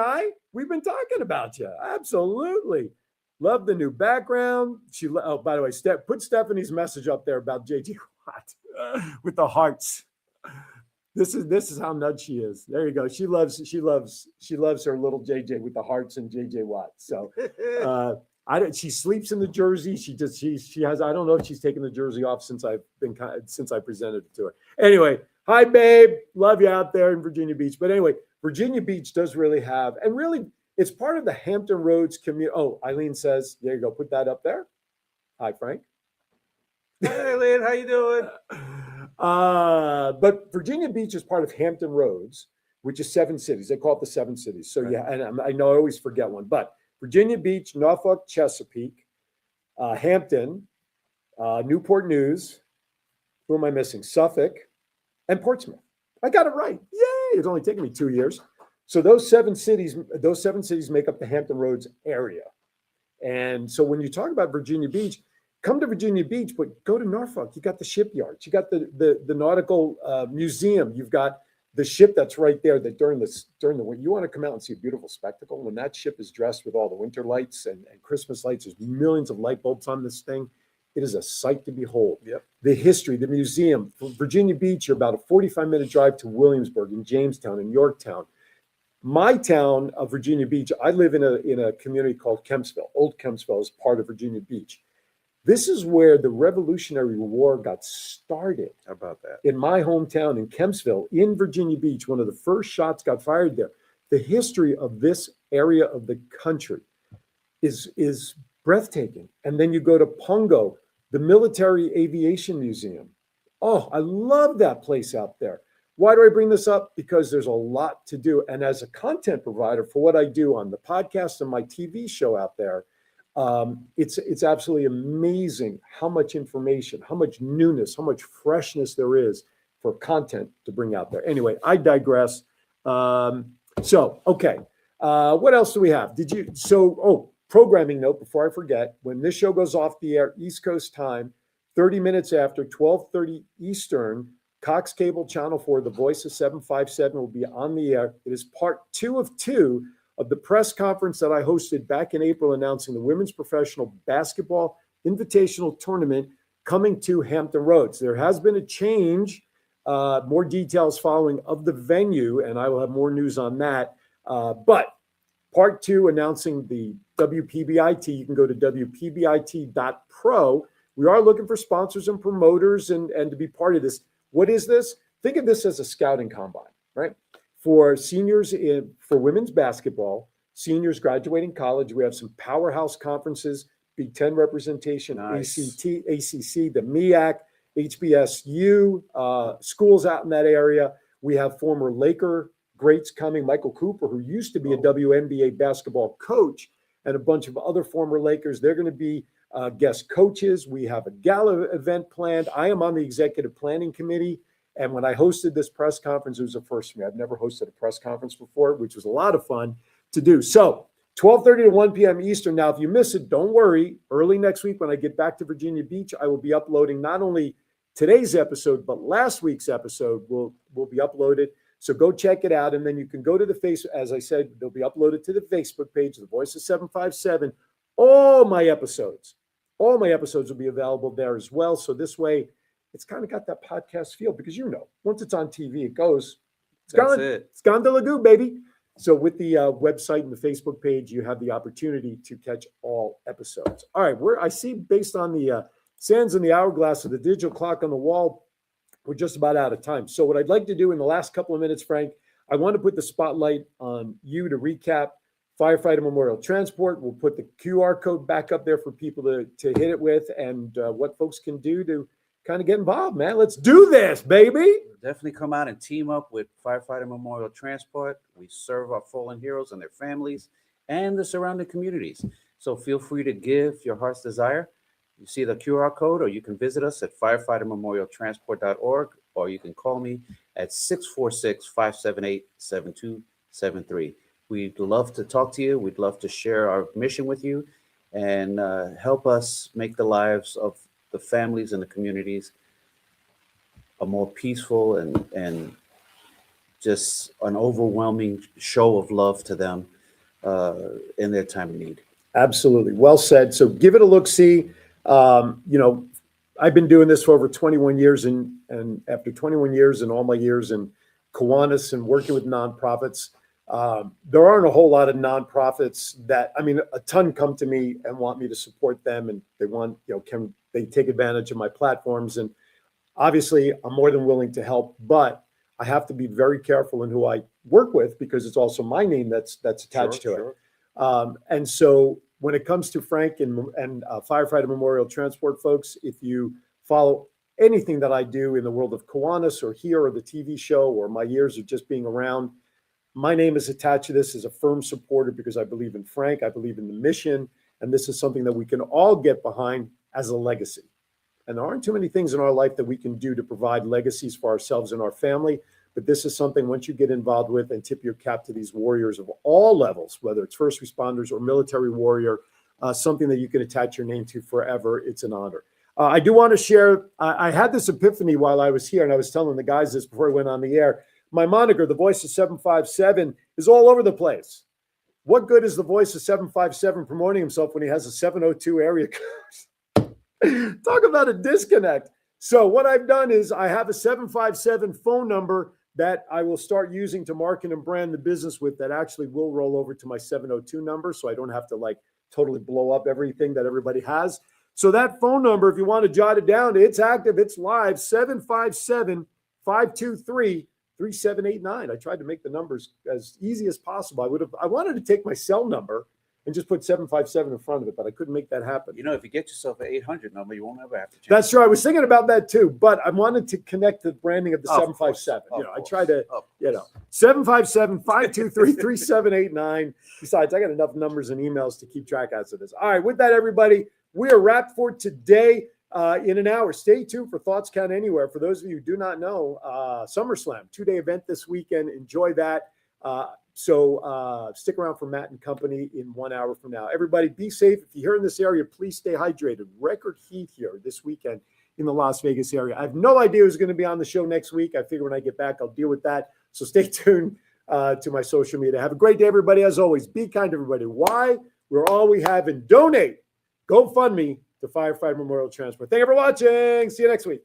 We've been talking about you. Absolutely. Love the new background. Oh, by the way, put Stephanie's message up there about JJ Watt with the hearts. This is how nuts she is. There you go. She loves her little JJ with the hearts and JJ Watt. So she sleeps in the jersey. She has, I don't know if she's taken the jersey off since I presented it to her. Anyway, hi babe. Love you out there in Virginia Beach. But anyway, Virginia Beach does really have, and really it's part of the Hampton Roads community. Oh, Eileen says, there you go. Put that up there. Hi, Frank. Hey, Eileen, how you doing? But Virginia Beach is part of Hampton Roads, which is 7 cities. They call it the 7 cities. So yeah, and I know I always forget one, but Virginia Beach, Norfolk, Chesapeake, Hampton, Newport News. Who am I missing? Suffolk and Portsmouth. I got it right. Yay! It's only taken me 2 years. So those 7 cities make up the Hampton Roads area. And so when you talk about Virginia Beach, come to Virginia Beach, but go to Norfolk. You got the shipyards. You got the nautical museum. You've got the ship that's right there. That during the winter, you want to come out and see a beautiful spectacle. When that ship is dressed with all the winter lights and Christmas lights, there's millions of light bulbs on this thing. It is a sight to behold. Yep. The history, the museum. From Virginia Beach, you're about a 45-minute drive to Williamsburg and Jamestown and Yorktown. My town of Virginia Beach, I live in a community called Kempsville. Old Kempsville is part of Virginia Beach. This is where the Revolutionary War got started. How about that? In my hometown in Kempsville, in Virginia Beach, one of the first shots got fired there. The history of this area of the country is breathtaking. And then you go to Pungo, the Military Aviation Museum. Oh, I love that place out there. Why do I bring this up? Because there's a lot to do. And as a content provider for what I do on the podcast and my TV show out there, it's absolutely amazing how much information, how much newness, how much freshness there is for content to bring out there. Anyway, I digress. Okay. What else do we have? Programming note before I forget, when this show goes off the air, East Coast time, 30 minutes after 12:30 Eastern, Cox Cable Channel 4, The Voice of 757 will be on the air. It is part 2 of 2 of the press conference that I hosted back in April announcing the Women's Professional Basketball Invitational Tournament coming to Hampton Roads. There has been a change, more details following of the venue, and I will have more news on that. But part 2 announcing the WPBIT, you can go to WPBIT.pro. We are looking for sponsors and promoters and to be part of this. What is this? Think of this as a scouting combine, right? For seniors for women's basketball, seniors graduating college, we have some powerhouse conferences, Big Ten representation, Nice. ACC, the MEAC, HBSU, schools out in that area. We have former Laker greats coming, Michael Cooper, who used to be a WNBA basketball coach, and a bunch of other former Lakers. They're going to be guest coaches. We have a gala event planned. I am on the executive planning committee. And when I hosted this press conference, it was a first for me. I've never hosted a press conference before, which was a lot of fun to do. So 12:30 to 1 p.m. Eastern. Now, if you miss it, don't worry. Early next week, when I get back to Virginia Beach, I will be uploading not only today's episode, but last week's episode will be uploaded. So go check it out. And then you can go to the face. As I said, they'll be uploaded to the Facebook page, The Voice of 757. All my episodes will be available there as well. So this way, it's kind of got that podcast feel because, once it's on TV, it goes. It's gone to Lagoo, baby. So with the website and the Facebook page, you have the opportunity to catch all episodes. All right, I see based on the sands in the hourglass of the digital clock on the wall, we're just about out of time. So what I'd like to do in the last couple of minutes, Frank, I want to put the spotlight on you to recap Firefighter Memorial Transport. We'll put the QR code back up there for people to hit it with and what folks can do to kind of get involved, man. Let's do this, baby. Definitely come out and team up with Firefighter Memorial Transport. We serve our fallen heroes and their families and the surrounding communities. So feel free to give your heart's desire. You see the QR code, or you can visit us at firefightermemorialtransport.org, or you can call me at 646-578-7273. We'd love to talk to you. We'd love to share our mission with you and help us make the lives of the families and the communities a more peaceful and just an overwhelming show of love to them in their time of need. Absolutely. Well said. So give it a look-see. I've been doing this for over 21 years, and after 21 years and all my years in Kiwanis and working with nonprofits, there aren't a whole lot of nonprofits a ton come to me and want me to support them, and they want, can they take advantage of my platforms? And obviously I'm more than willing to help, but I have to be very careful in who I work with because it's also my name that's attached to it. And so when it comes to Frank and Firefighter Memorial Transport folks, if you follow anything that I do in the world of Kiwanis or here or the TV show or my years of just being around, my name is attached to this as a firm supporter because I believe in Frank, I believe in the mission, and this is something that we can all get behind as a legacy. And there aren't too many things in our life that we can do to provide legacies for ourselves and our family. But this is something, once you get involved with and tip your cap to these warriors of all levels, whether it's first responders or military warrior, something that you can attach your name to forever. It's an honor. I do want to share, I had this epiphany while I was here, and I was telling the guys this before I went on the air. My moniker, The Voice of 757, is all over the place. What good is The Voice of 757 promoting himself when he has a 702 area code? Talk about a disconnect. So what I've done is I have a 757 phone number that I will start using to market and brand the business with that actually will roll over to my 702 number. So I don't have to totally blow up everything that everybody has. So that phone number, if you want to jot it down, it's active, it's live, 757-523-3789. I tried to make the numbers as easy as possible. I wanted to take my cell number and just put 757 in front of it, but I couldn't make that happen. If you get yourself an 800 number, you won't ever have to change. That's true. I was thinking about that too, but I wanted to connect the branding of the 757. I try to, 757-523-3789. Besides, I got enough numbers and emails to keep track as it is. All right, with that, everybody, we are wrapped for today. In an hour, stay tuned for Thoughts Count Anywhere. For those of you who do not know, SummerSlam, 2-day event this weekend. Enjoy that. So stick around for Matt and company in 1 hour from now. Everybody be safe. If you're in this area, please stay hydrated. Record heat here this weekend in the Las Vegas area. I have no idea who's going to be on the show next week. I figure when I get back, I'll deal with that. So stay tuned to my social media. Have a great day, everybody. As always, be kind to everybody. Why? We're all we have, and donate. GoFundMe to Firefighter Memorial Transport. Thank you for watching. See you next week.